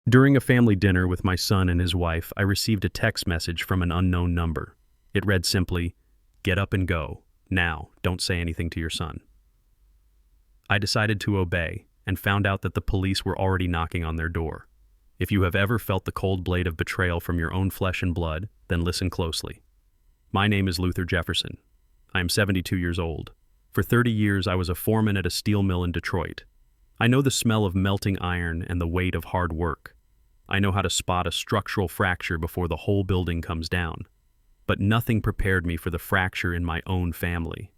During a family dinner with my son and his wife, I received a text message from an unknown number. It read simply, "Get up and go. Now, don't say anything to your son." I decided to obey and found out that the police were already knocking on their door. If you have ever felt the cold blade of betrayal from your own flesh and blood, then listen closely. My name is Luther Jefferson. I am 72 years old. For 30 years, I was a foreman at a steel mill in Detroit. I know the smell of melting iron and the weight of hard work. I know how to spot a structural fracture before the whole building comes down. But nothing prepared me for the fracture in my own family.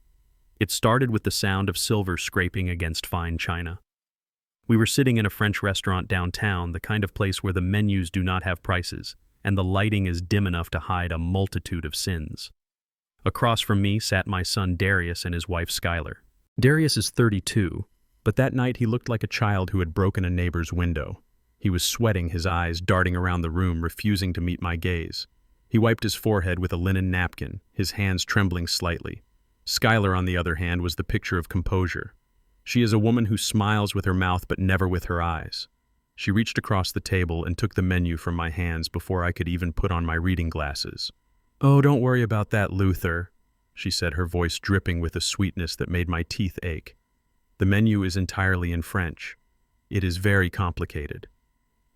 It started with the sound of silver scraping against fine china. We were sitting in a French restaurant downtown, the kind of place where the menus do not have prices, and the lighting is dim enough to hide a multitude of sins. Across from me sat my son Darius and his wife Skylar. Darius is 32, but that night he looked like a child who had broken a neighbor's window. He was sweating, his eyes darting around the room, refusing to meet my gaze. He wiped his forehead with a linen napkin, his hands trembling slightly. Skylar, on the other hand, was the picture of composure. She is a woman who smiles with her mouth but never with her eyes. She reached across the table and took the menu from my hands before I could even put on my reading glasses. "Oh, don't worry about that, Luther," she said, her voice dripping with a sweetness that made my teeth ache. "The menu is entirely in French. It is very complicated.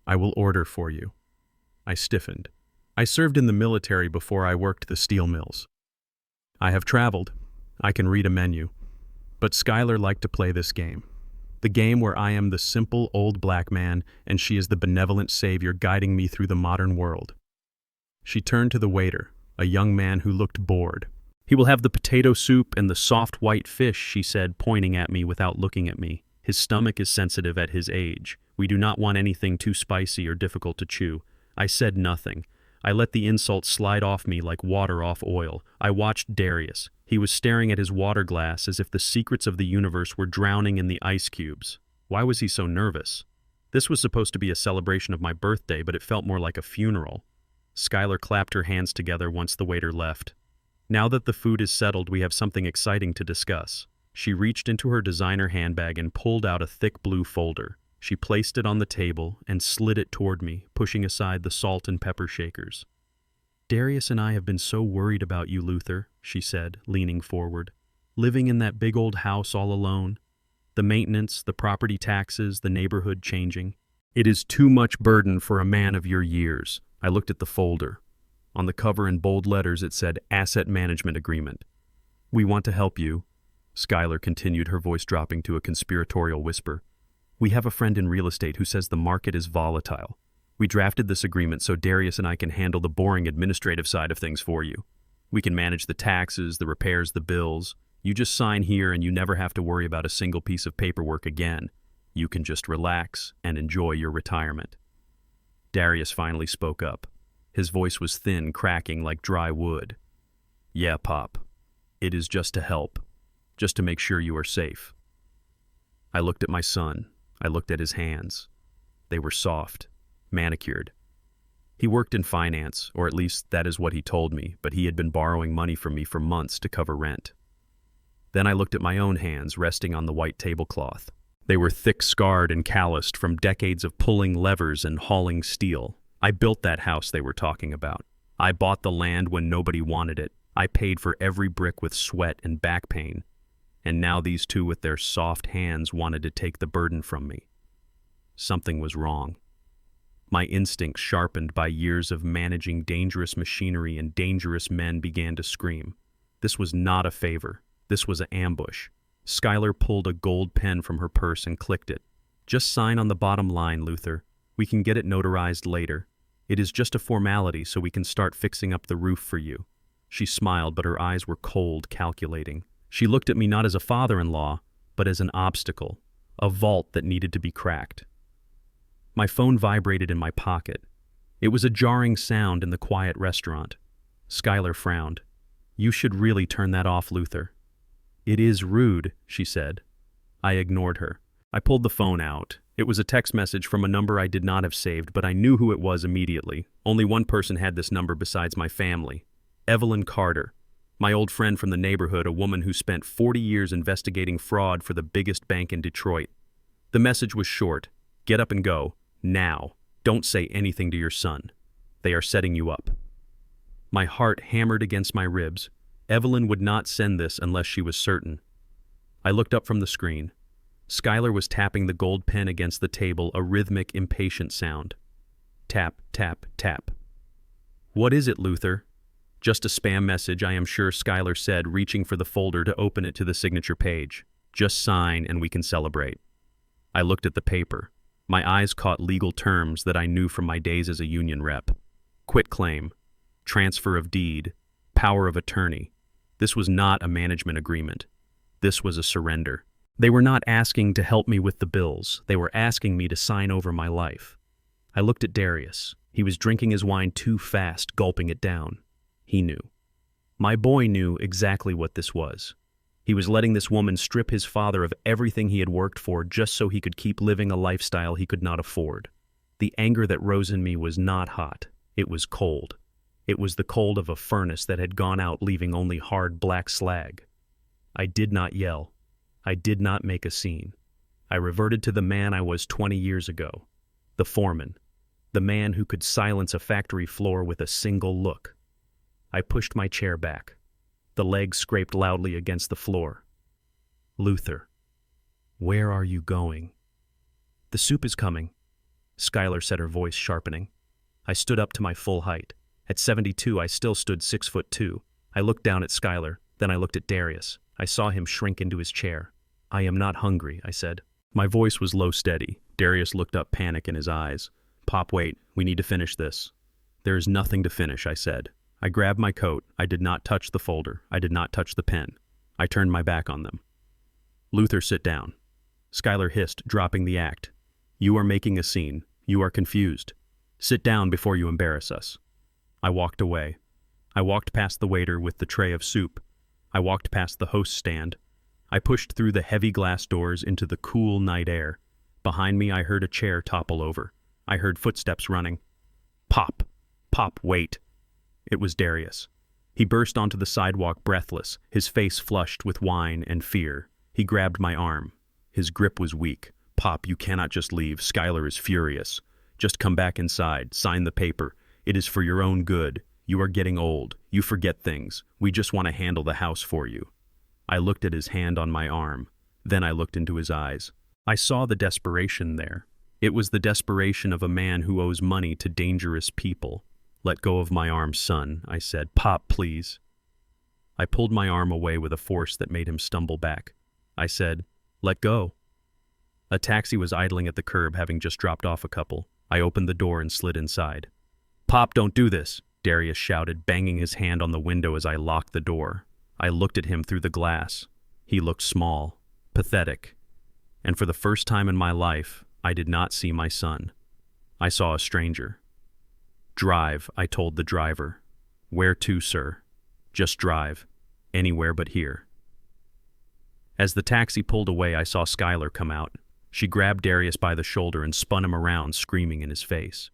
I will order for you." I stiffened. I served in the military before I worked the steel mills. I have traveled. I can read a menu. But Skylar liked to play this game. The game where I am the simple old black man and she is the benevolent savior guiding me through the modern world. She turned to the waiter, a young man who looked bored. "He will have the potato soup and the soft white fish," she said, pointing at me without looking at me. "His stomach is sensitive at his age. We do not want anything too spicy or difficult to chew." I said nothing. I let the insult slide off me like water off oil. I watched Darius. He was staring at his water glass as if the secrets of the universe were drowning in the ice cubes. Why was he so nervous? This was supposed to be a celebration of my birthday, but it felt more like a funeral. Skylar clapped her hands together once the waiter left. "Now that the food is settled, we have something exciting to discuss." She reached into her designer handbag and pulled out a thick blue folder. She placed it on the table and slid it toward me, pushing aside the salt and pepper shakers. "Darius and I have been so worried about you, Luther," she said, leaning forward. "Living in that big old house all alone. The maintenance, the property taxes, the neighborhood changing. It is too much burden for a man of your years." I looked at the folder. On the cover in bold letters it said, "Asset Management Agreement." "We want to help you," Skylar continued, her voice dropping to a conspiratorial whisper. "We have a friend in real estate who says the market is volatile. We drafted this agreement so Darius and I can handle the boring administrative side of things for you. We can manage the taxes, the repairs, the bills. You just sign here and you never have to worry about a single piece of paperwork again. You can just relax and enjoy your retirement." Darius finally spoke up. His voice was thin, cracking like dry wood. "Yeah, Pop. It is just to help. Just to make sure you are safe." I looked at my son. I looked at his hands. They were soft, manicured. He worked in finance, or at least that is what he told me, but he had been borrowing money from me for months to cover rent. Then I looked at my own hands resting on the white tablecloth. They were thick, scarred, and calloused from decades of pulling levers and hauling steel. I built that house they were talking about. I bought the land when nobody wanted it. I paid for every brick with sweat and back pain. And now these two with their soft hands wanted to take the burden from me. Something was wrong. My instincts, sharpened by years of managing dangerous machinery and dangerous men, began to scream. This was not a favor. This was an ambush. Skylar pulled a gold pen from her purse and clicked it. "Just sign on the bottom line, Luther. We can get it notarized later. It is just a formality so we can start fixing up the roof for you." She smiled, but her eyes were cold, calculating. She looked at me not as a father-in-law, but as an obstacle, a vault that needed to be cracked. My phone vibrated in my pocket. It was a jarring sound in the quiet restaurant. Skylar frowned. "You should really turn that off, Luther." "It is rude," she said. I ignored her. I pulled the phone out. It was a text message from a number I did not have saved, but I knew who it was immediately. Only one person had this number besides my family. Evelyn Carter. My old friend from the neighborhood, a woman who spent 40 years investigating fraud for the biggest bank in Detroit. The message was short. "Get up and go. Now. Don't say anything to your son. They are setting you up." My heart hammered against my ribs. Evelyn would not send this unless she was certain. I looked up from the screen. Skylar was tapping the gold pen against the table, a rhythmic, impatient sound. Tap, tap, tap. "What is it, Luther?" "Just a spam message, I am sure," Skylar said, reaching for the folder to open it to the signature page. "Just sign and we can celebrate." I looked at the paper. My eyes caught legal terms that I knew from my days as a union rep. Quitclaim, transfer of deed, power of attorney. This was not a management agreement. This was a surrender. They were not asking to help me with the bills. They were asking me to sign over my life. I looked at Darius. He was drinking his wine too fast, gulping it down. He knew. My boy knew exactly what this was. He was letting this woman strip his father of everything he had worked for just so he could keep living a lifestyle he could not afford. The anger that rose in me was not hot. It was cold. It was the cold of a furnace that had gone out, leaving only hard black slag. I did not yell. I did not make a scene. I reverted to the man I was 20 years ago. The foreman. The man who could silence a factory floor with a single look. I pushed my chair back. The legs scraped loudly against the floor. "Luther, where are you going?" "The soup is coming," Skylar said, her voice sharpening. I stood up to my full height. At 72, I still stood 6'2". I looked down at Skylar, then I looked at Darius. I saw him shrink into his chair. "I am not hungry," I said. My voice was low steady. Darius looked up, panic in his eyes. "Pop, wait. We need to finish this." "There is nothing to finish," I said. I grabbed my coat. I did not touch the folder. I did not touch the pen. I turned my back on them. "Luther, sit down." Skylar hissed, dropping the act. "You are making a scene. You are confused. Sit down before you embarrass us." I walked away. I walked past the waiter with the tray of soup. I walked past the host stand. I pushed through the heavy glass doors into the cool night air. Behind me, I heard a chair topple over. I heard footsteps running. "Pop! Pop, wait!" It was Darius. He burst onto the sidewalk breathless, his face flushed with wine and fear. He grabbed my arm. His grip was weak. "Pop, you cannot just leave. Skylar is furious. Just come back inside. Sign the paper. It is for your own good. You are getting old. You forget things. We just want to handle the house for you." I looked at his hand on my arm. Then I looked into his eyes. I saw the desperation there. It was the desperation of a man who owes money to dangerous people. "Let go of my arm, son," I said. "Pop, please." I pulled my arm away with a force that made him stumble back. I said, "Let go." A taxi was idling at the curb, having just dropped off a couple. I opened the door and slid inside. "Pop, don't do this," Darius shouted, banging his hand on the window as I locked the door. I looked at him through the glass. He looked small, pathetic. And for the first time in my life, I did not see my son. I saw a stranger. "Drive," I told the driver. "Where to, sir?" "Just drive. Anywhere but here." As the taxi pulled away, I saw Skylar come out. She grabbed Darius by the shoulder and spun him around, screaming in his face.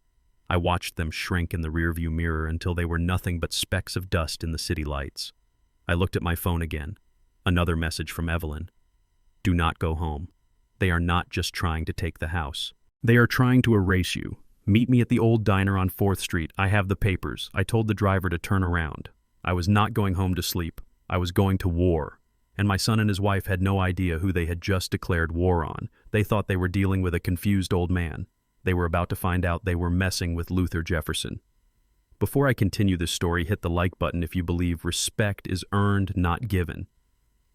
I watched them shrink in the rearview mirror until they were nothing but specks of dust in the city lights. I looked at my phone again. Another message from Evelyn. "Do not go home. They are not just trying to take the house. They are trying to erase you. Meet me at the old diner on 4th Street. I have the papers." I told the driver to turn around. I was not going home to sleep. I was going to war. And my son and his wife had no idea who they had just declared war on. They thought they were dealing with a confused old man. They were about to find out they were messing with Luther Jefferson. Before I continue this story, hit the like button if you believe respect is earned, not given.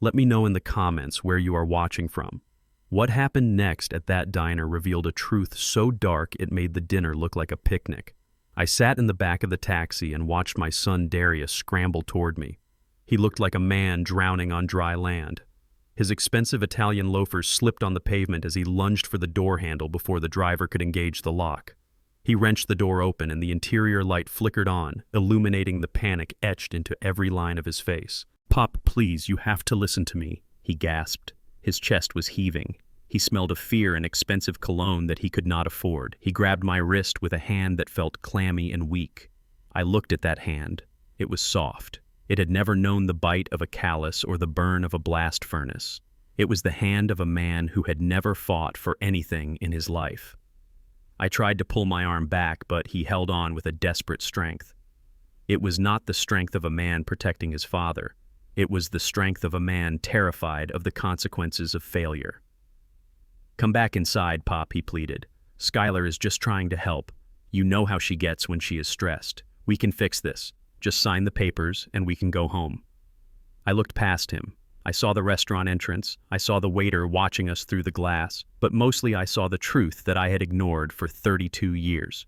Let me know in the comments where you are watching from. What happened next at that diner revealed a truth so dark it made the dinner look like a picnic. I sat in the back of the taxi and watched my son Darius scramble toward me. He looked like a man drowning on dry land. His expensive Italian loafers slipped on the pavement as he lunged for the door handle before the driver could engage the lock. He wrenched the door open and the interior light flickered on, illuminating the panic etched into every line of his face. "Pop, please, you have to listen to me," he gasped. His chest was heaving. He smelled of fear and expensive cologne that he could not afford. He grabbed my wrist with a hand that felt clammy and weak. I looked at that hand. It was soft. It had never known the bite of a callus or the burn of a blast furnace. It was the hand of a man who had never fought for anything in his life. I tried to pull my arm back, but he held on with a desperate strength. It was not the strength of a man protecting his father. It was the strength of a man terrified of the consequences of failure. "Come back inside, Pop," he pleaded. "Skylar is just trying to help. You know how she gets when she is stressed. We can fix this. Just sign the papers and we can go home." I looked past him. I saw the restaurant entrance. I saw the waiter watching us through the glass, but mostly I saw the truth that I had ignored for 32 years.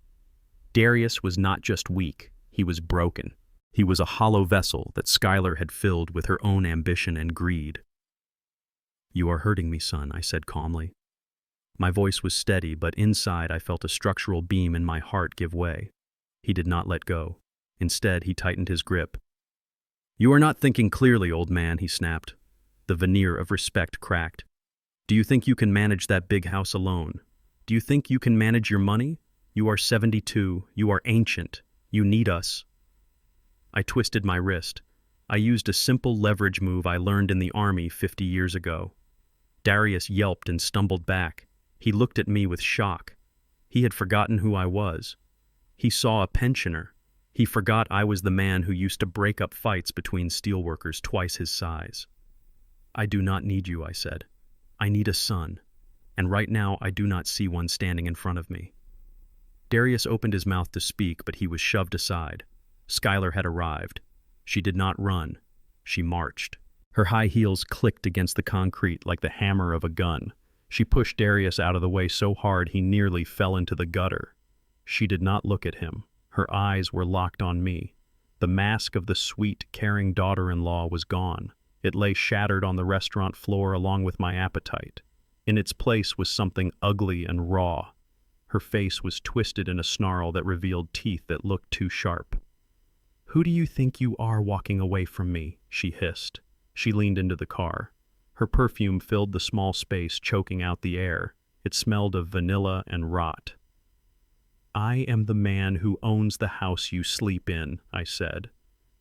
Darius was not just weak, he was broken. He was a hollow vessel that Skylar had filled with her own ambition and greed. "You are hurting me, son," I said calmly. My voice was steady, but inside I felt a structural beam in my heart give way. He did not let go. Instead, he tightened his grip. "You are not thinking clearly, old man," he snapped. The veneer of respect cracked. "Do you think you can manage that big house alone? Do you think you can manage your money? You are 72. You are ancient. You need us." I twisted my wrist. I used a simple leverage move I learned in the army 50 years ago. Darius yelped and stumbled back. He looked at me with shock. He had forgotten who I was. He saw a pensioner. He forgot I was the man who used to break up fights between steelworkers twice his size. "I do not need you," I said. "I need a son. And right now I do not see one standing in front of me." Darius opened his mouth to speak, but he was shoved aside. Skylar had arrived. She did not run. She marched. Her high heels clicked against the concrete like the hammer of a gun. She pushed Darius out of the way so hard he nearly fell into the gutter. She did not look at him. Her eyes were locked on me. The mask of the sweet, caring daughter-in-law was gone. It lay shattered on the restaurant floor along with my appetite. In its place was something ugly and raw. Her face was twisted in a snarl that revealed teeth that looked too sharp. "Who do you think you are walking away from me?" she hissed. She leaned into the car. Her perfume filled the small space, choking out the air. It smelled of vanilla and rot. "I am the man who owns the house you sleep in," I said.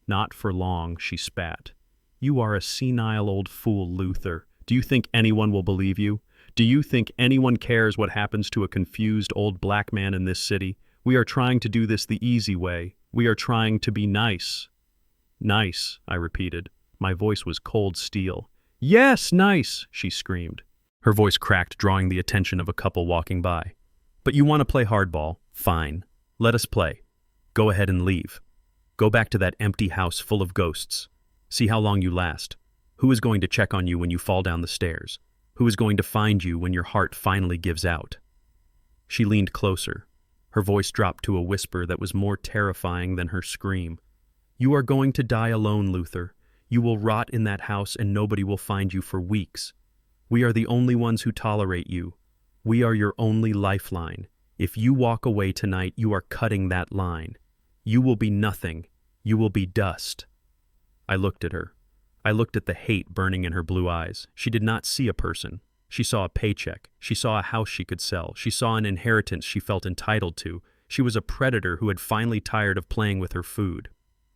"Not for long," she spat. "You are a senile old fool, Luther. Do you think anyone will believe you? Do you think anyone cares what happens to a confused old black man in this city? We are trying to do this the easy way. We are trying to be nice." "Nice," I repeated. My voice was cold steel. "Yes, nice," she screamed. Her voice cracked, drawing the attention of a couple walking by. "But you want to play hardball? Fine. Let us play. Go ahead and leave. Go back to that empty house full of ghosts. See how long you last. Who is going to check on you when you fall down the stairs? Who is going to find you when your heart finally gives out?" She leaned closer. Her voice dropped to a whisper that was more terrifying than her scream. "You are going to die alone, Luther. You will rot in that house and nobody will find you for weeks. We are the only ones who tolerate you. We are your only lifeline. If you walk away tonight, you are cutting that line. You will be nothing. You will be dust." I looked at her. I looked at the hate burning in her blue eyes. She did not see a person. She saw a paycheck. She saw a house she could sell. She saw an inheritance she felt entitled to. She was a predator who had finally tired of playing with her food.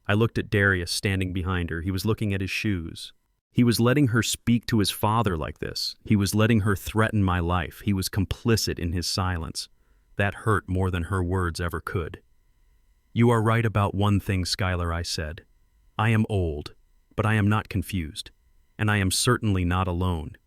I looked at Darius standing behind her. He was looking at his shoes. He was letting her speak to his father like this. He was letting her threaten my life. He was complicit in his silence. That hurt more than her words ever could. "You are right about one thing, Skylar," I said. "I am old, but I am not confused, and I am certainly not alone."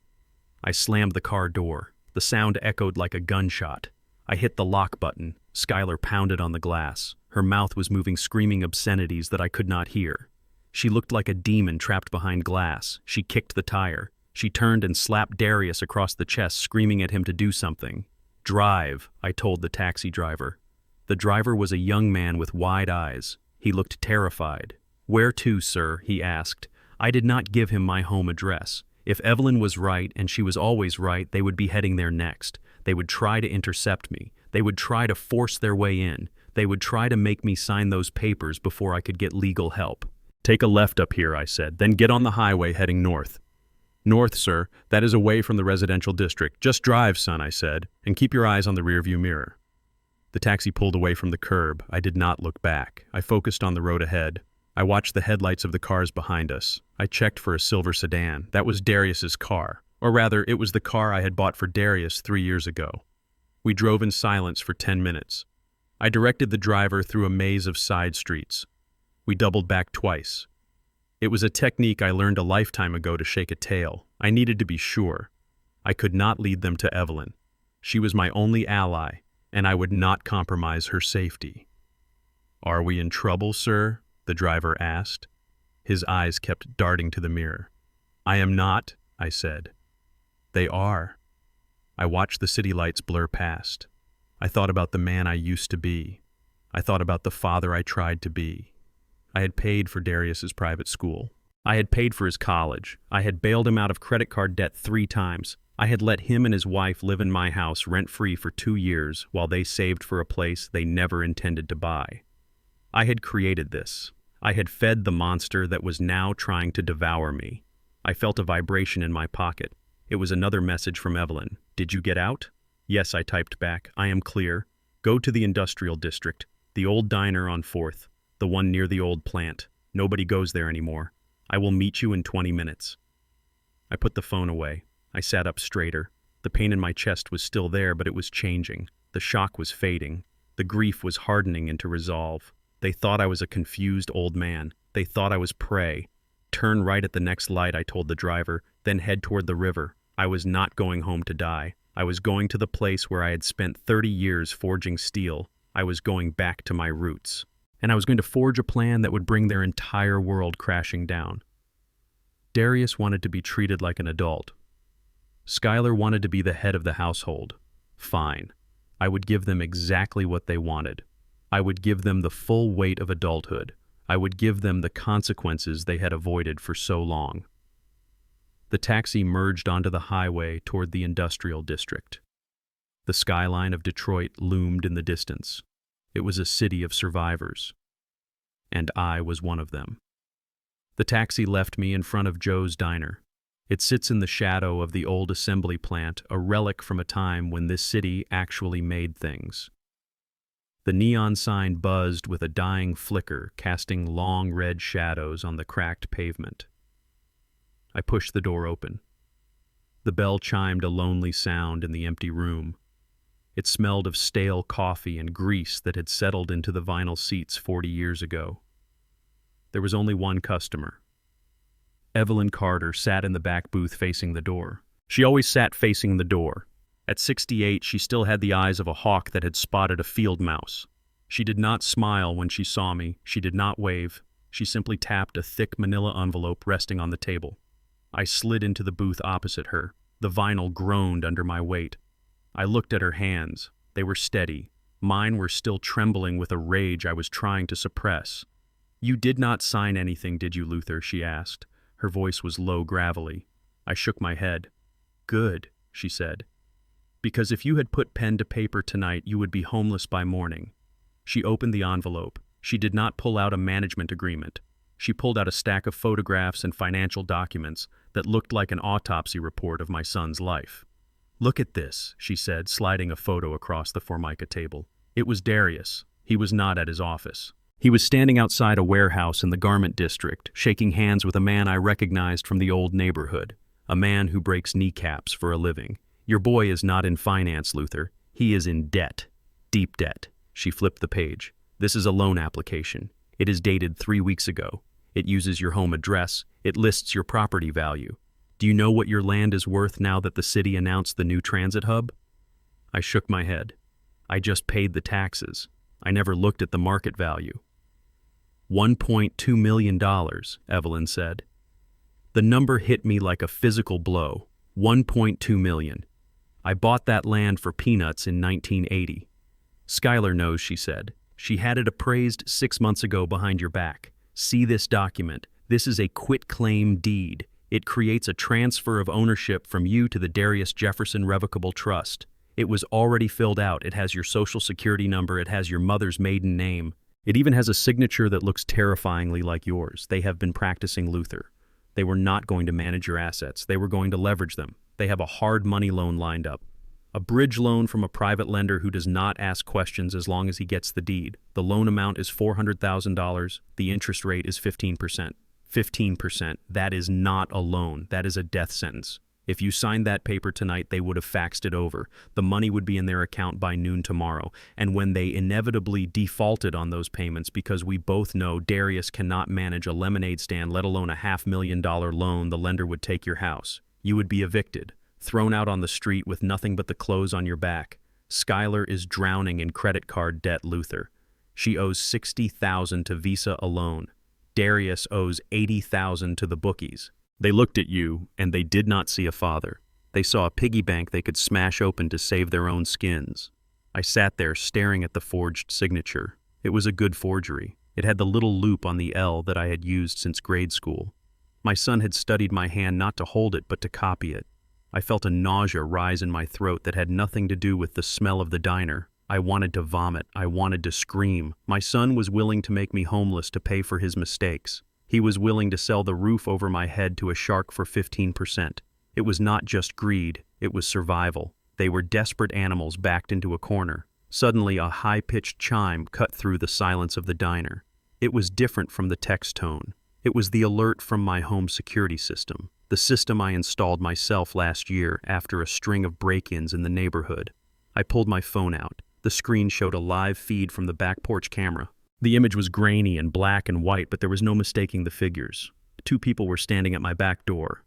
I slammed the car door. The sound echoed like a gunshot. I hit the lock button. Skylar pounded on the glass. Her mouth was moving screaming obscenities that I could not hear. She looked like a demon trapped behind glass. She kicked the tire. She turned and slapped Darius across the chest, screaming at him to do something. "Drive," I told the taxi driver. The driver was a young man with wide eyes. He looked terrified. "Where to, sir?" he asked. I did not give him my home address. If Evelyn was right, and she was always right, they would be heading there next. They would try to intercept me. They would try to force their way in. They would try to make me sign those papers before I could get legal help. "Take a left up here," I said, "then get on the highway heading north." "North, sir. That is away from the residential district. Just drive, son," I said, "and keep your eyes on the rearview mirror." The taxi pulled away from the curb. I did not look back. I focused on the road ahead. I watched the headlights of the cars behind us. I checked for a silver sedan. That was Darius's car. Or rather, it was the car I had bought for Darius 3 years ago. We drove in silence for 10 minutes. I directed the driver through a maze of side streets. We doubled back twice. It was a technique I learned a lifetime ago to shake a tail. I needed to be sure. I could not lead them to Evelyn. She was my only ally, and I would not compromise her safety. "Are we in trouble, sir?" the driver asked. His eyes kept darting to the mirror. "I am not," I said. "They are." I watched the city lights blur past. I thought about the man I used to be. I thought about the father I tried to be. I had paid for Darius's private school. I had paid for his college. I had bailed him out of credit card debt 3 times. I had let him and his wife live in my house rent-free for 2 years while they saved for a place they never intended to buy. I had created this. I had fed the monster that was now trying to devour me. I felt a vibration in my pocket. It was another message from Evelyn. "Did you get out?" "Yes," I typed back. "I am clear. Go to the industrial district, the old diner on 4th, the one near the old plant. Nobody goes there anymore. I will meet you in 20 minutes. I put the phone away. I sat up straighter. The pain in my chest was still there, but it was changing. The shock was fading. The grief was hardening into resolve. They thought I was a confused old man. They thought I was prey. "Turn right at the next light," I told the driver, "then head toward the river." I was not going home to die. I was going to the place where I had spent 30 years forging steel. I was going back to my roots. And I was going to forge a plan that would bring their entire world crashing down. Darius wanted to be treated like an adult. Skylar wanted to be the head of the household. Fine. I would give them exactly what they wanted. I would give them the full weight of adulthood. I would give them the consequences they had avoided for so long. The taxi merged onto the highway toward the industrial district. The skyline of Detroit loomed in the distance. It was a city of survivors. And I was one of them. The taxi left me in front of Joe's Diner. It sits in the shadow of the old assembly plant, a relic from a time when this city actually made things. The neon sign buzzed with a dying flicker, casting long red shadows on the cracked pavement. I pushed the door open. The bell chimed a lonely sound in the empty room. It smelled of stale coffee and grease that had settled into the vinyl seats 40 years ago. There was only one customer. Evelyn Carter sat in the back booth facing the door. She always sat facing the door. At 68, she still had the eyes of a hawk that had spotted a field mouse. She did not smile when she saw me. She did not wave. She simply tapped a thick manila envelope resting on the table. I slid into the booth opposite her. The vinyl groaned under my weight. I looked at her hands. They were steady. Mine were still trembling with a rage I was trying to suppress. "You did not sign anything, did you, Luther?" she asked. Her voice was low, gravelly. I shook my head. "Good," she said. "Because if you had put pen to paper tonight, you would be homeless by morning." She opened the envelope. She did not pull out a management agreement. She pulled out a stack of photographs and financial documents that looked like an autopsy report of my son's life. "Look at this," she said, sliding a photo across the Formica table. It was Darius. He was not at his office. He was standing outside a warehouse in the garment district, shaking hands with a man I recognized from the old neighborhood, a man who breaks kneecaps for a living. "Your boy is not in finance, Luther. He is in debt. Deep debt." She flipped the page. "This is a loan application. It is dated 3 weeks ago. It uses your home address. It lists your property value. Do you know what your land is worth now that the city announced the new transit hub?" I shook my head. "I just paid the taxes. I never looked at the market value." $1.2 million, Evelyn said. The number hit me like a physical blow. 1.2 million. I bought that land for peanuts in 1980. "Skylar knows," she said. "She had it appraised 6 months ago behind your back. See this document. This is a quitclaim deed. It creates a transfer of ownership from you to the Darius Jefferson Revocable Trust. It was already filled out. It has your social security number. It has your mother's maiden name. It even has a signature that looks terrifyingly like yours. They have been practicing, Luther. They were not going to manage your assets. They were going to leverage them. They have a hard money loan lined up. A bridge loan from a private lender who does not ask questions as long as he gets the deed. The loan amount is $400,000. The interest rate is 15%. 15%. That is not a loan. That is a death sentence. If you signed that paper tonight, they would have faxed it over. The money would be in their account by noon tomorrow. And when they inevitably defaulted on those payments, because we both know Darius cannot manage a lemonade stand, let alone a $500,000 loan, the lender would take your house. You would be evicted, thrown out on the street with nothing but the clothes on your back. Skylar is drowning in credit card debt, Luther. She owes $60,000 to Visa alone. Darius owes $80,000 to the bookies. They looked at you, and they did not see a father. They saw a piggy bank they could smash open to save their own skins. I sat there staring at the forged signature. It was a good forgery. It had the little loop on the L that I had used since grade school. My son had studied my hand not to hold it, but to copy it. I felt a nausea rise in my throat that had nothing to do with the smell of the diner. I wanted to vomit. I wanted to scream. My son was willing to make me homeless to pay for his mistakes. He was willing to sell the roof over my head to a shark for 15%. It was not just greed, it was survival. They were desperate animals backed into a corner. Suddenly, a high-pitched chime cut through the silence of the diner. It was different from the text tone. It was the alert from my home security system, the system I installed myself last year after a string of break-ins in the neighborhood. I pulled my phone out. The screen showed a live feed from the back porch camera. The image was grainy and black and white, but there was no mistaking the figures. Two people were standing at my back door.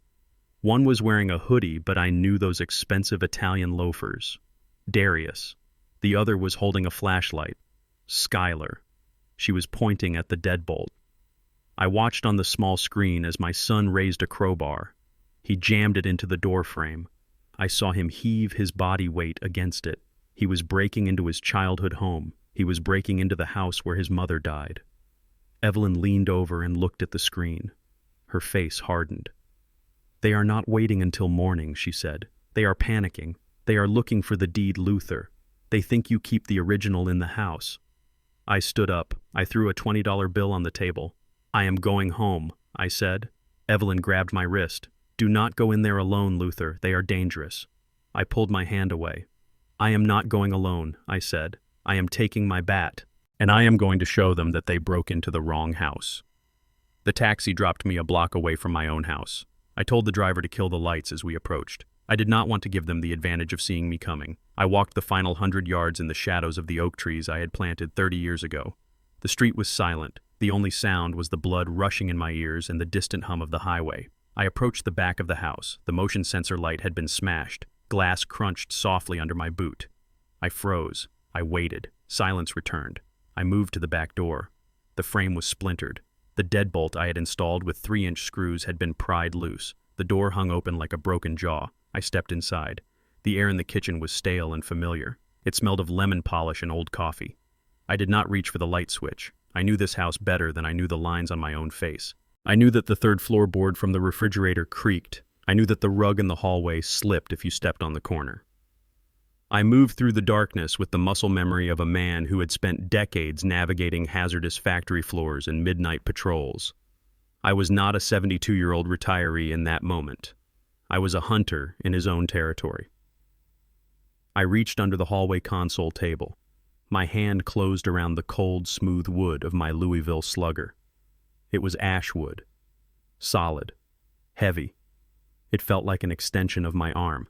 One was wearing a hoodie, but I knew those expensive Italian loafers. Darius. The other was holding a flashlight. Skylar. She was pointing at the deadbolt. I watched on the small screen as my son raised a crowbar. He jammed it into the doorframe. I saw him heave his body weight against it. He was breaking into his childhood home. He was breaking into the house where his mother died. Evelyn leaned over and looked at the screen. Her face hardened. "They are not waiting until morning," she said. "They are panicking. They are looking for the deed, Luther. They think you keep the original in the house." I stood up. I threw a $20 bill on the table. "I am going home," I said. Evelyn grabbed my wrist. "Do not go in there alone, Luther. They are dangerous." I pulled my hand away. "I am not going alone," I said. "I am taking my bat, and I am going to show them that they broke into the wrong house." The taxi dropped me a block away from my own house. I told the driver to kill the lights as we approached. I did not want to give them the advantage of seeing me coming. I walked the final 100 yards in the shadows of the oak trees I had planted 30 years ago. The street was silent. The only sound was the blood rushing in my ears and the distant hum of the highway. I approached the back of the house. The motion sensor light had been smashed. Glass crunched softly under my boot. I froze. I waited. Silence returned. I moved to the back door. The frame was splintered. The deadbolt I had installed with 3-inch screws had been pried loose. The door hung open like a broken jaw. I stepped inside. The air in the kitchen was stale and familiar. It smelled of lemon polish and old coffee. I did not reach for the light switch. I knew this house better than I knew the lines on my own face. I knew that the third floorboard from the refrigerator creaked. I knew that the rug in the hallway slipped if you stepped on the corner. I moved through the darkness with the muscle memory of a man who had spent decades navigating hazardous factory floors and midnight patrols. I was not a 72-year-old retiree in that moment. I was a hunter in his own territory. I reached under the hallway console table. My hand closed around the cold, smooth wood of my Louisville Slugger. It was ash wood. Solid. Heavy. It felt like an extension of my arm.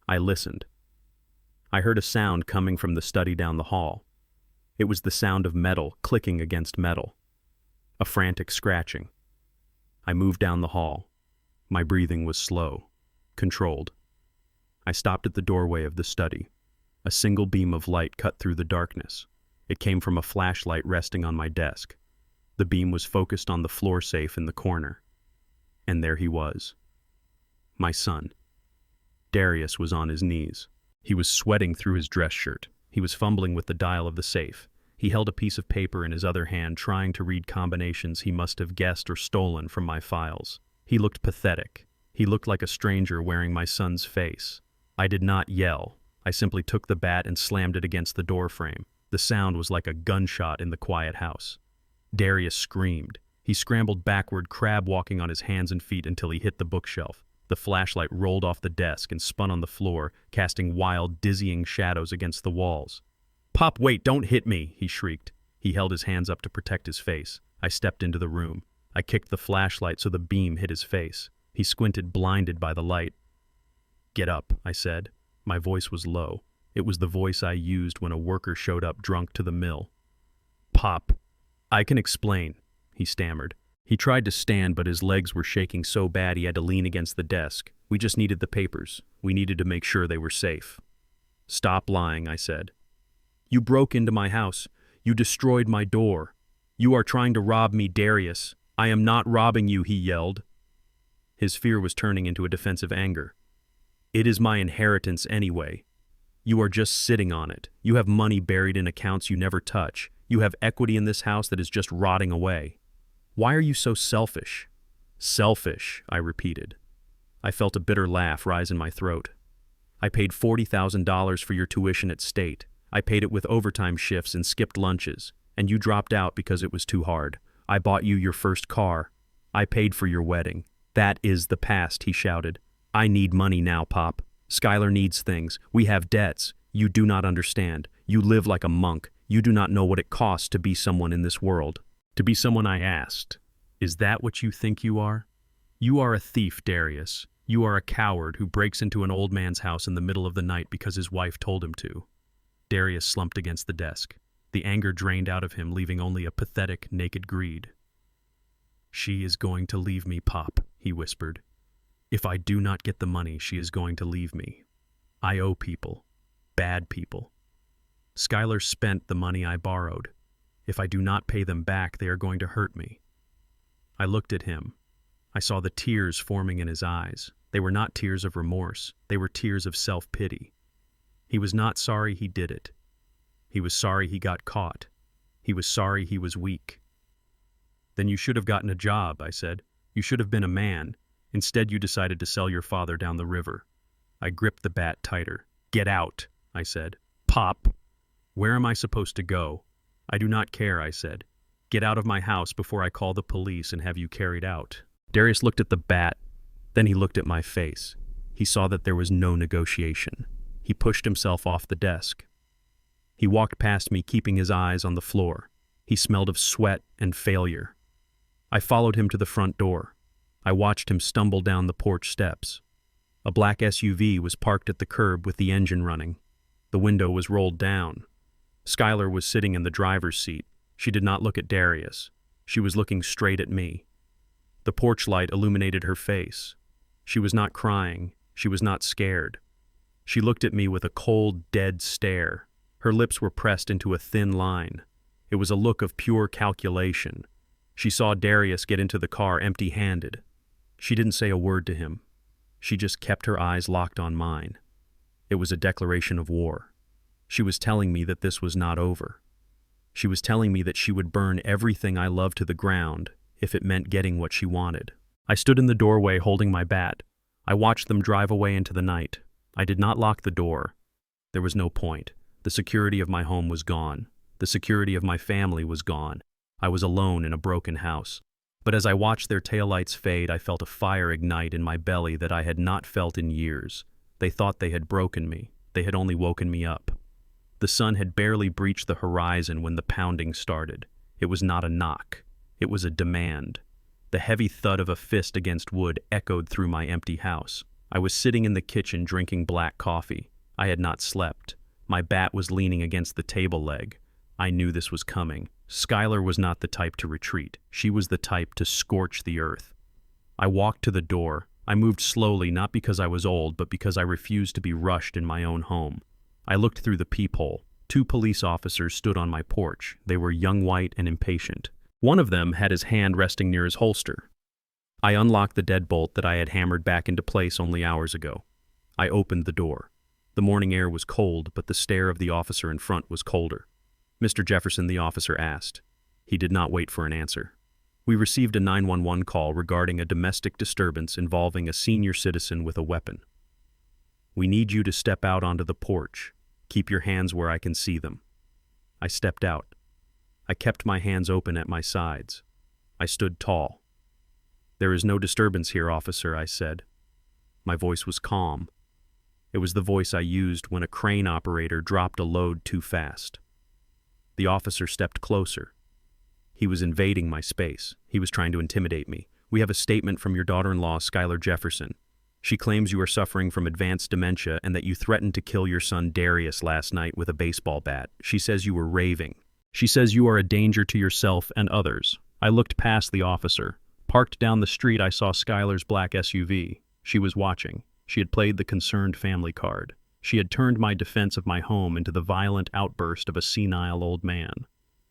I listened. I heard a sound coming from the study down the hall. It was the sound of metal clicking against metal. A frantic scratching. I moved down the hall. My breathing was slow, controlled. I stopped at the doorway of the study. A single beam of light cut through the darkness. It came from a flashlight resting on my desk. The beam was focused on the floor safe in the corner. And there he was. My son. Darius was on his knees. He was sweating through his dress shirt. He was fumbling with the dial of the safe. He held a piece of paper in his other hand, trying to read combinations he must have guessed or stolen from my files. He looked pathetic. He looked like a stranger wearing my son's face. I did not yell. I simply took the bat and slammed it against the doorframe. The sound was like a gunshot in the quiet house. Darius screamed. He scrambled backward, crab-walking on his hands and feet until he hit the bookshelf. The flashlight rolled off the desk and spun on the floor, casting wild, dizzying shadows against the walls. "Pop, wait, don't hit me!" he shrieked. He held his hands up to protect his face. I stepped into the room. I kicked the flashlight so the beam hit his face. He squinted, blinded by the light. Get up, I said. My voice was low. It was the voice I used when a worker showed up drunk to the mill. Pop, I can explain, he stammered. He tried to stand, but his legs were shaking so bad he had to lean against the desk. We just needed the papers. We needed to make sure they were safe. Stop lying, I said. You broke into my house. You destroyed my door. You are trying to rob me, Darius. I am not robbing you, he yelled. His fear was turning into a defensive anger. It is my inheritance anyway. You are just sitting on it. You have money buried in accounts you never touch. You have equity in this house that is just rotting away. Why are you so selfish? Selfish, I repeated. I felt a bitter laugh rise in my throat. I paid $40,000 for your tuition at State. I paid it with overtime shifts and skipped lunches, and you dropped out because it was too hard. I bought you your first car. I paid for your wedding. That is the past, he shouted. I need money now, Pop. Skylar needs things. We have debts. You do not understand. You live like a monk. You do not know what it costs to be someone in this world. To be someone, I asked. Is that what you think you are? You are a thief, Darius. You are a coward who breaks into an old man's house in the middle of the night because his wife told him to. Darius slumped against the desk. The anger drained out of him, leaving only a pathetic, naked greed. She is going to leave me, Pop, he whispered. If I do not get the money, she is going to leave me. I owe people. Bad people. Skylar spent the money I borrowed. If I do not pay them back, they are going to hurt me. I looked at him. I saw the tears forming in his eyes. They were not tears of remorse. They were tears of self-pity. He was not sorry he did it. He was sorry he got caught. He was sorry he was weak. Then you should have gotten a job, I said. You should have been a man. Instead, you decided to sell your father down the river. I gripped the bat tighter. Get out, I said. Pop. Where am I supposed to go? I do not care, I said. Get out of my house before I call the police and have you carried out. Darius looked at the bat. Then he looked at my face. He saw that there was no negotiation. He pushed himself off the desk. He walked past me, keeping his eyes on the floor. He smelled of sweat and failure. I followed him to the front door. I watched him stumble down the porch steps. A black SUV was parked at the curb with the engine running. The window was rolled down. Skylar was sitting in the driver's seat. She did not look at Darius. She was looking straight at me. The porch light illuminated her face. She was not crying. She was not scared. She looked at me with a cold, dead stare. Her lips were pressed into a thin line. It was a look of pure calculation. She saw Darius get into the car empty-handed. She didn't say a word to him. She just kept her eyes locked on mine. It was a declaration of war. She was telling me that this was not over. She was telling me that she would burn everything I loved to the ground if it meant getting what she wanted. I stood in the doorway holding my bat. I watched them drive away into the night. I did not lock the door. There was no point. The security of my home was gone. The security of my family was gone. I was alone in a broken house. But as I watched their taillights fade, I felt a fire ignite in my belly that I had not felt in years. They thought they had broken me. They had only woken me up. The sun had barely breached the horizon when the pounding started. It was not a knock. It was a demand. The heavy thud of a fist against wood echoed through my empty house. I was sitting in the kitchen drinking black coffee. I had not slept. My bat was leaning against the table leg. I knew this was coming. Skylar was not the type to retreat. She was the type to scorch the earth. I walked to the door. I moved slowly, not because I was old, but because I refused to be rushed in my own home. I looked through the peephole. 2 police officers stood on my porch. They were young, white, and impatient. One of them had his hand resting near his holster. I unlocked the deadbolt that I had hammered back into place only hours ago. I opened the door. The morning air was cold, but the stare of the officer in front was colder. Mr. Jefferson, the officer asked. He did not wait for an answer. We received a 911 call regarding a domestic disturbance involving a senior citizen with a weapon. We need you to step out onto the porch. Keep your hands where I can see them. I stepped out. I kept my hands open at my sides. I stood tall. There is no disturbance here, officer, I said. My voice was calm. It was the voice I used when a crane operator dropped a load too fast. The officer stepped closer. He was invading my space. He was trying to intimidate me. We have a statement from your daughter-in-law, Luther Jefferson. She claims you are suffering from advanced dementia and that you threatened to kill your son Darius last night with a baseball bat. She says you were raving. She says you are a danger to yourself and others. I looked past the officer. Parked down the street, I saw Skylar's black SUV. She was watching. She had played the concerned family card. She had turned my defense of my home into the violent outburst of a senile old man.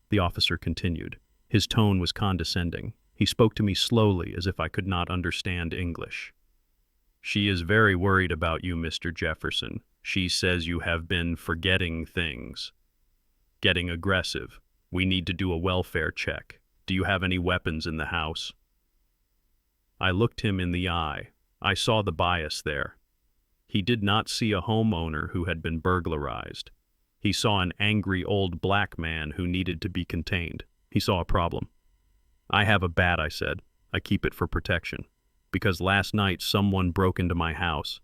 The officer continued. His tone was condescending. He spoke to me slowly, as if I could not understand English. She is very worried about you, Mr. Jefferson. She says you have been forgetting things. Getting aggressive. We need to do a welfare check. Do you have any weapons in the house? I looked him in the eye. I saw the bias there. He did not see a homeowner who had been burglarized. He saw an angry old black man who needed to be contained. He saw a problem. I have a bat, I said. I keep it for protection. Because last night someone broke into my house.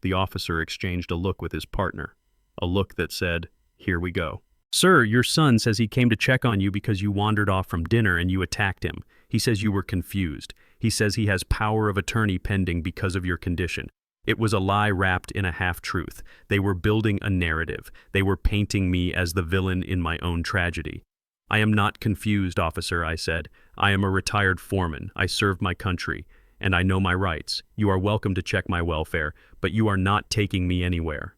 The officer exchanged a look with his partner. A look that said, "Here we go." "Sir, your son says he came to check on you because you wandered off from dinner and you attacked him. He says you were confused. He says he has power of attorney pending because of your condition." It was a lie wrapped in a half-truth. They were building a narrative. They were painting me as the villain in my own tragedy. "I am not confused, officer," I said. "I am a retired foreman. I serve my country, and I know my rights. You are welcome to check my welfare, but you are not taking me anywhere."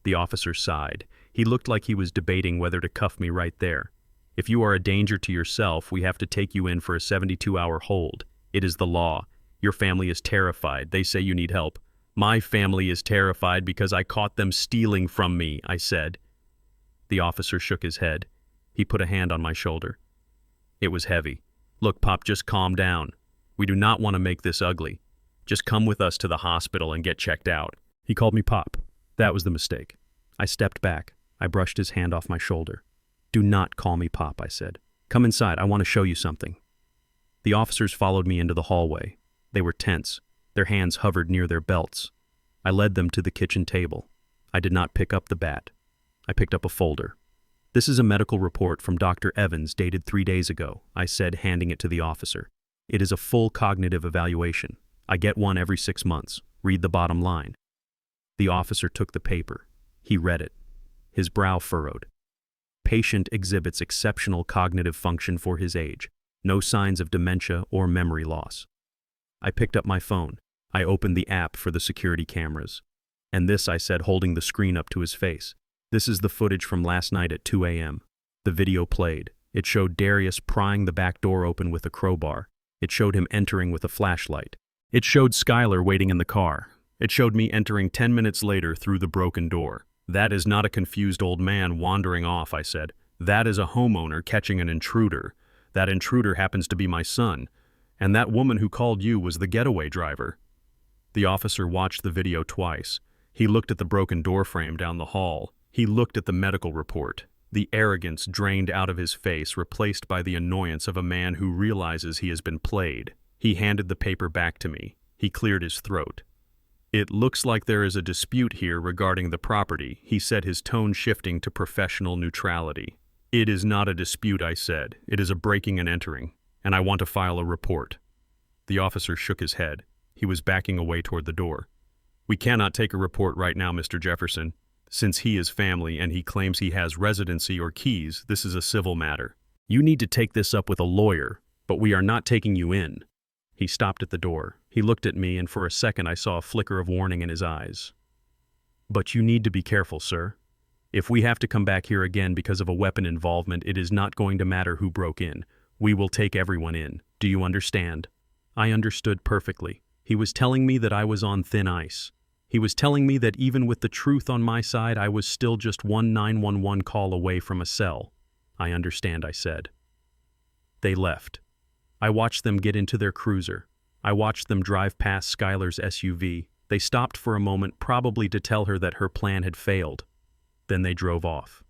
The officer sighed. He looked like he was debating whether to cuff me right there. "If you are a danger to yourself, we have to take you in for a 72-hour hold. It is the law. Your family is terrified. They say you need help." "My family is terrified because I caught them stealing from me," I said. The officer shook his head. He put a hand on my shoulder. It was heavy. "Look, Pop, just calm down. We do not want to make this ugly. Just come with us to the hospital and get checked out." He called me Pop. That was the mistake. I stepped back. I brushed his hand off my shoulder. "Do not call me Pop," I said. "Come inside. I want to show you something." The officers followed me into the hallway. They were tense. Their hands hovered near their belts. I led them to the kitchen table. I did not pick up the bat. I picked up a folder. "This is a medical report from Dr. Evans dated 3 days ago," I said, handing it to the officer. "It is a full cognitive evaluation. I get one every 6 months. Read the bottom line." The officer took the paper. He read it. His brow furrowed. "Patient exhibits exceptional cognitive function for his age. No signs of dementia or memory loss." I picked up my phone. I opened the app for the security cameras. "And this," I said, holding the screen up to his face. "This is the footage from last night at 2 a.m. The video played. It showed Darius prying the back door open with a crowbar. It showed him entering with a flashlight. It showed Skylar waiting in the car. It showed me entering 10 minutes later through the broken door." "That is not a confused old man wandering off," I said. "That is a homeowner catching an intruder. That intruder happens to be my son. And that woman who called you was the getaway driver." The officer watched the video twice. He looked at the broken doorframe down the hall. He looked at the medical report. The arrogance drained out of his face, replaced by the annoyance of a man who realizes he has been played. He handed the paper back to me. He cleared his throat. "It looks like there is a dispute here regarding the property," he said, his tone shifting to professional neutrality. "It is not a dispute," I said. "It is a breaking and entering, and I want to file a report." The officer shook his head. He was backing away toward the door. "We cannot take a report right now, Mr. Jefferson. Since he is family and he claims he has residency or keys, this is a civil matter. You need to take this up with a lawyer, but we are not taking you in." He stopped at the door. He looked at me, and for a second I saw a flicker of warning in his eyes. "But you need to be careful, sir. If we have to come back here again because of a weapon involvement, it is not going to matter who broke in. We will take everyone in. Do you understand?" I understood perfectly. He was telling me that I was on thin ice. He was telling me that even with the truth on my side, I was still just one 911 call away from a cell. "I understand," I said. They left. I watched them get into their cruiser. I watched them drive past Skylar's SUV. They stopped for a moment, probably to tell her that her plan had failed. Then they drove off.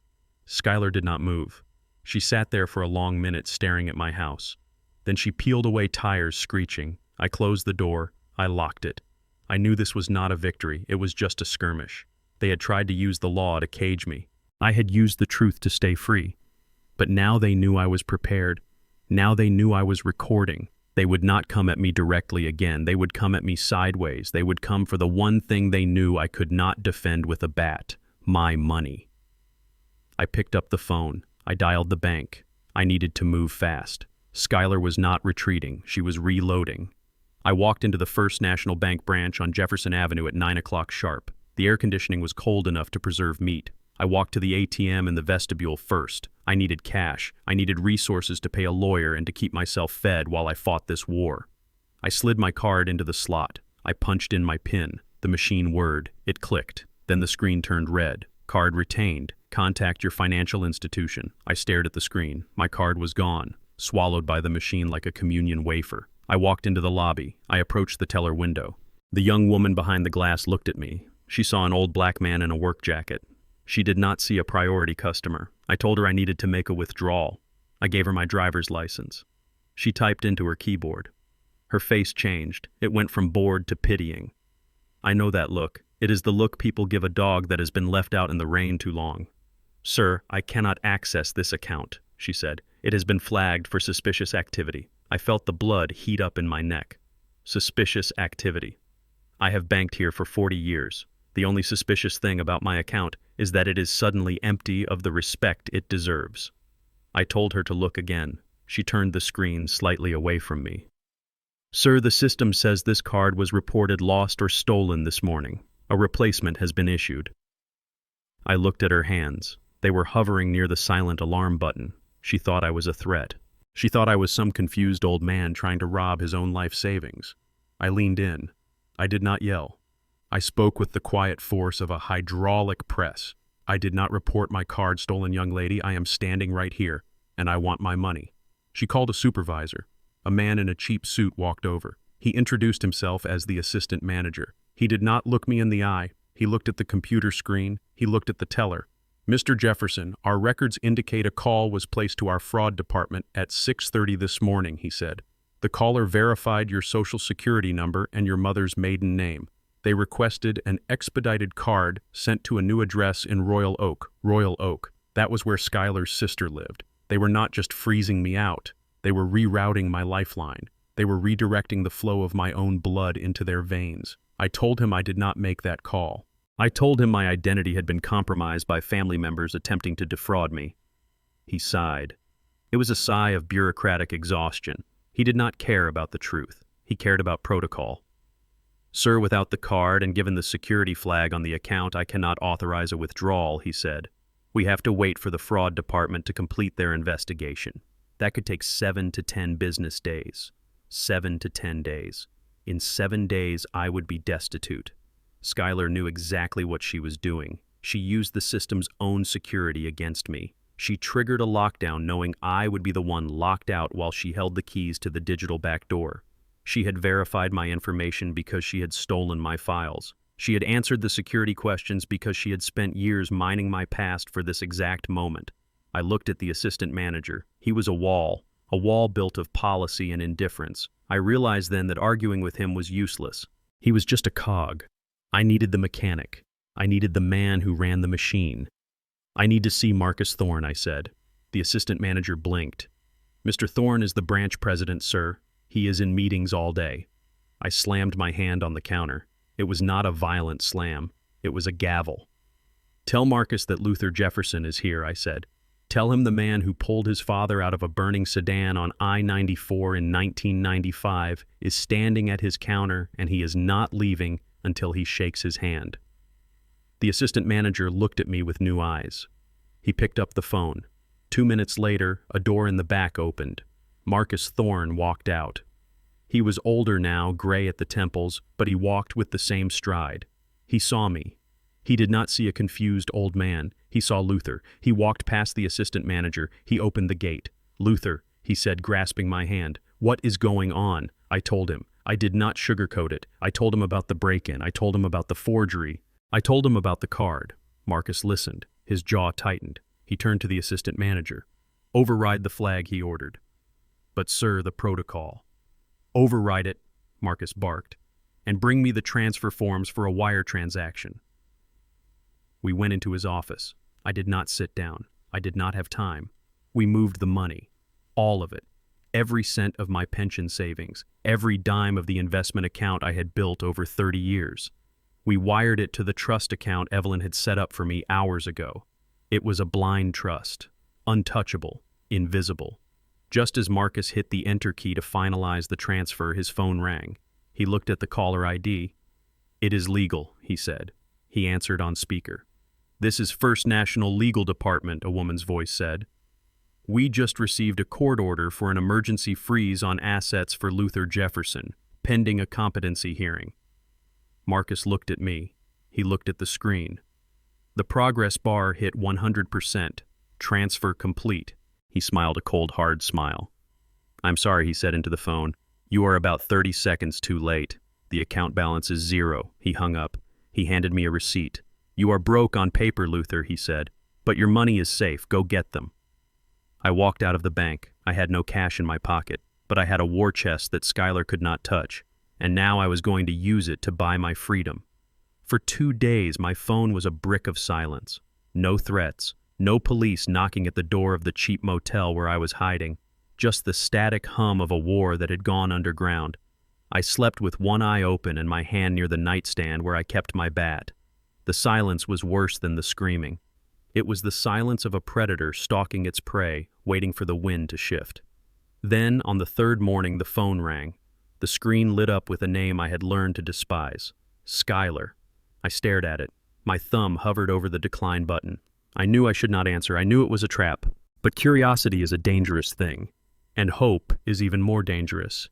Skylar did not move. She sat there for a long minute staring at my house. Then she peeled away, tires screeching. I closed the door. I locked it. I knew this was not a victory. It was just a skirmish. They had tried to use the law to cage me. I had used the truth to stay free. But now they knew I was prepared. Now they knew I was recording. They would not come at me directly again. They would come at me sideways. They would come for the one thing they knew I could not defend with a bat: my money. I picked up the phone. I dialed the bank. I needed to move fast. Skylar was not retreating. She was reloading. I walked into the First National Bank branch on Jefferson Avenue at 9 o'clock sharp. The air conditioning was cold enough to preserve meat. I walked to the ATM in the vestibule first. I needed cash. I needed resources to pay a lawyer and to keep myself fed while I fought this war. I slid my card into the slot. I punched in my PIN. The machine whirred. It clicked. Then the screen turned red. Card retained. Contact your financial institution. I stared at the screen. My card was gone, swallowed by the machine like a communion wafer. I walked into the lobby. I approached the teller window. The young woman behind the glass looked at me. She saw an old black man in a work jacket. She did not see a priority customer. I told her I needed to make a withdrawal. I gave her my driver's license. She typed into her keyboard. Her face changed. It went from bored to pitying. I know that look. It is the look people give a dog that has been left out in the rain too long. "Sir, I cannot access this account," she said. "It has been flagged for suspicious activity." I felt the blood heat up in my neck. Suspicious activity. I have banked here for 40 years. The only suspicious thing about my account is that it is suddenly empty of the respect it deserves. I told her to look again. She turned the screen slightly away from me. "Sir, the system says this card was reported lost or stolen this morning. A replacement has been issued." I looked at her hands. They were hovering near the silent alarm button. She thought I was a threat. She thought I was some confused old man trying to rob his own life savings. I leaned in. I did not yell. I spoke with the quiet force of a hydraulic press. "I did not report my card stolen, young lady. I am standing right here, and I want my money." She called a supervisor. A man in a cheap suit walked over. He introduced himself as the assistant manager. He did not look me in the eye. He looked at the computer screen. He looked at the teller. "Mr. Jefferson, our records indicate a call was placed to our fraud department at 6:30 this morning," he said. "The caller verified your social security number and your mother's maiden name. They requested an expedited card sent to a new address in Royal Oak. Royal Oak. That was where Skylar's sister lived. They were not just freezing me out. They were rerouting my lifeline. They were redirecting the flow of my own blood into their veins. I told him I did not make that call. I told him my identity had been compromised by family members attempting to defraud me." He sighed. It was a sigh of bureaucratic exhaustion. He did not care about the truth. He cared about protocol. "Sir, without the card and given the security flag on the account, I cannot authorize a withdrawal," he said. "We have to wait for the fraud department to complete their investigation. That could take 7 to 10 business days. 7 to 10 days. In 7 days, I would be destitute." Skylar knew exactly what she was doing. She used the system's own security against me. She triggered a lockdown knowing I would be the one locked out while she held the keys to the digital back door. She had verified my information because she had stolen my files. She had answered the security questions because she had spent years mining my past for this exact moment. I looked at the assistant manager. He was a wall built of policy and indifference. I realized then that arguing with him was useless. He was just a cog. I needed the mechanic. I needed the man who ran the machine. "I need to see Marcus Thorne," I said. The assistant manager blinked. "Mr. Thorne is the branch president, sir. He is in meetings all day." I slammed my hand on the counter. It was not a violent slam. It was a gavel. "Tell Marcus that Luther Jefferson is here," I said. "Tell him the man who pulled his father out of a burning sedan on I-94 in 1995 is standing at his counter and he is not leaving until he shakes his hand." The assistant manager looked at me with new eyes. He picked up the phone. 2 minutes later, a door in the back opened. Marcus Thorne walked out. He was older now, gray at the temples, but he walked with the same stride. He saw me. He did not see a confused old man. He saw Luther. He walked past the assistant manager. He opened the gate. "Luther," he said, grasping my hand. "What is going on?" I told him. I did not sugarcoat it. I told him about the break-in. I told him about the forgery. I told him about the card. Marcus listened. His jaw tightened. He turned to the assistant manager. "Override the flag," he ordered. "But sir, the protocol." "Override it," Marcus barked, "and bring me the transfer forms for a wire transaction." We went into his office. I did not sit down. I did not have time. We moved the money. All of it. every cent of my pension savings, every dime of the investment account I had built over 30 years. We wired it to the trust account Evelyn had set up for me hours ago. It was a blind trust, untouchable, invisible. Just as Marcus hit the enter key to finalize the transfer, his phone rang. He looked at the caller ID. "It is legal," he said. He answered on speaker. "This is First National Legal Department," a woman's voice said. "We just received a court order for an emergency freeze on assets for Luther Jefferson, pending a competency hearing." Marcus looked at me. He looked at the screen. The progress bar hit 100%. Transfer complete. He smiled a cold, hard smile. "I'm sorry," he said into the phone. "You are about 30 seconds too late. The account balance is 0. He hung up. He handed me a receipt. "You are broke on paper, Luther," he said, "but your money is safe. Go get them." I walked out of the bank. I had no cash in my pocket, but I had a war chest that Skylar could not touch, and now I was going to use it to buy my freedom. For 2 days, my phone was a brick of silence. No threats, no police knocking at the door of the cheap motel where I was hiding, just the static hum of a war that had gone underground. I slept with one eye open and my hand near the nightstand where I kept my bat. The silence was worse than the screaming. It was the silence of a predator stalking its prey, waiting for the wind to shift. Then, on the third morning, the phone rang. The screen lit up with a name I had learned to despise. Skylar. I stared at it. My thumb hovered over the decline button. I knew I should not answer. I knew it was a trap. But curiosity is a dangerous thing, and hope is even more dangerous.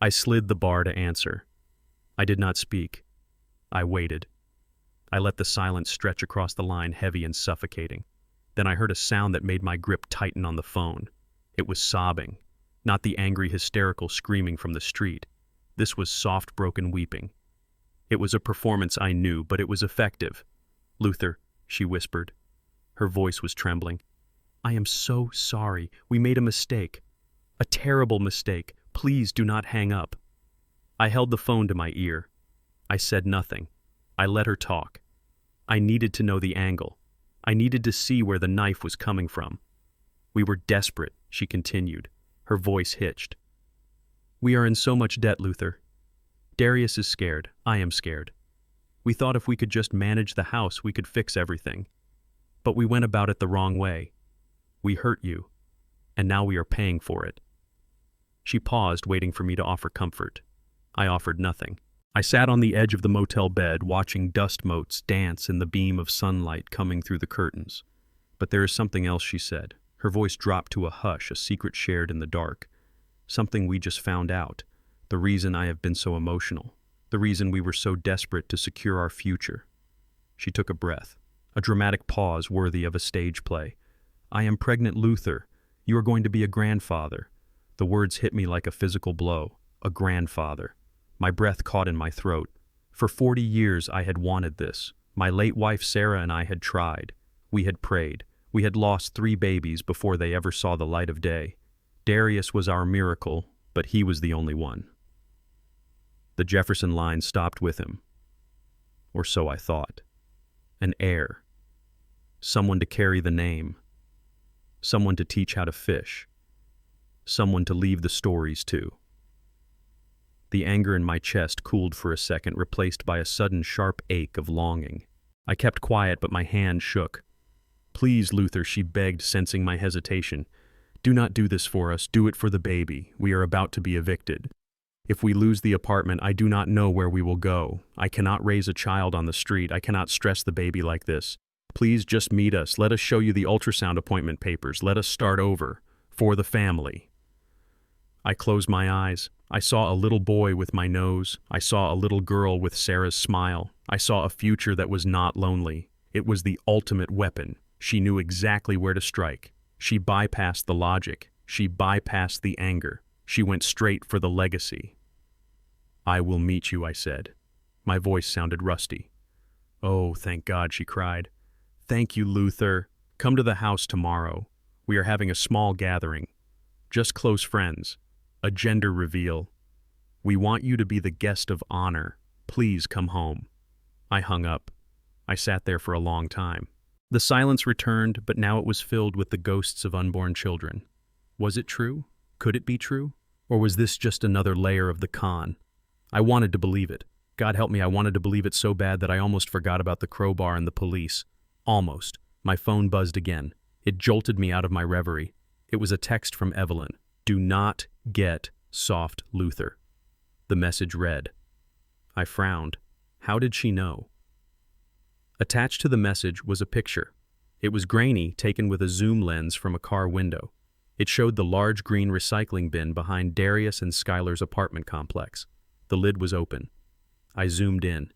I slid the bar to answer. I did not speak. I waited. I let the silence stretch across the line, heavy and suffocating. Then I heard a sound that made my grip tighten on the phone. It was sobbing, not the angry, hysterical screaming from the street. This was soft, broken weeping. It was a performance I knew, but it was effective. "Luther," she whispered. Her voice was trembling. "I am so sorry. We made a mistake. A terrible mistake. Please do not hang up." I held the phone to my ear. I said nothing. I let her talk. I needed to know the angle. I needed to see where the knife was coming from. "We were desperate," she continued. Her voice hitched. "We are in so much debt, Luther. Darius is scared. I am scared. We thought if we could just manage the house, we could fix everything. But we went about it the wrong way. We hurt you, and now we are paying for it." She paused, waiting for me to offer comfort. I offered nothing. I sat on the edge of the motel bed, watching dust motes dance in the beam of sunlight coming through the curtains. "But there is something else," she said. Her voice dropped to a hush, a secret shared in the dark. "Something we just found out. The reason I have been so emotional. The reason we were so desperate to secure our future." She took a breath, a dramatic pause worthy of a stage play. "I am pregnant, Luther. You are going to be a grandfather." The words hit me like a physical blow. A grandfather. My breath caught in my throat. For 40 years I had wanted this. My late wife Sarah and I had tried. We had prayed. We had lost 3 babies before they ever saw the light of day. Darius was our miracle, but he was the only one. The Jefferson line stopped with him. Or so I thought. An heir. Someone to carry the name. Someone to teach how to fish. Someone to leave the stories to. The anger in my chest cooled for a second, replaced by a sudden sharp ache of longing. I kept quiet, but my hand shook. "Please, Luther," she begged, sensing my hesitation. "Do not do this for us. Do it for the baby. We are about to be evicted. If we lose the apartment, I do not know where we will go. I cannot raise a child on the street. I cannot stress the baby like this. Please just meet us. Let us show you the ultrasound appointment papers. Let us start over. For the family." I closed my eyes. I saw a little boy with my nose. I saw a little girl with Sarah's smile. I saw a future that was not lonely. It was the ultimate weapon. She knew exactly where to strike. She bypassed the logic. She bypassed the anger. She went straight for the legacy. "I will meet you," I said. My voice sounded rusty. "Oh, thank God," she cried. "Thank you, Luther. Come to the house tomorrow. We are having a small gathering. Just close friends. A gender reveal. We want you to be the guest of honor. Please come home." I hung up. I sat there for a long time. The silence returned, but now it was filled with the ghosts of unborn children. Was it true? Could it be true? Or was this just another layer of the con? I wanted to believe it. God help me, I wanted to believe it so bad that I almost forgot about the crowbar and the police. Almost. My phone buzzed again. It jolted me out of my reverie. It was a text from Evelyn. Do not get soft, Luther. The message read. I frowned. How did she know? Attached to the message was a picture. It was grainy, taken with a zoom lens from a car window. It showed the large green recycling bin behind Darius and Skylar's apartment complex. The lid was open. I zoomed in.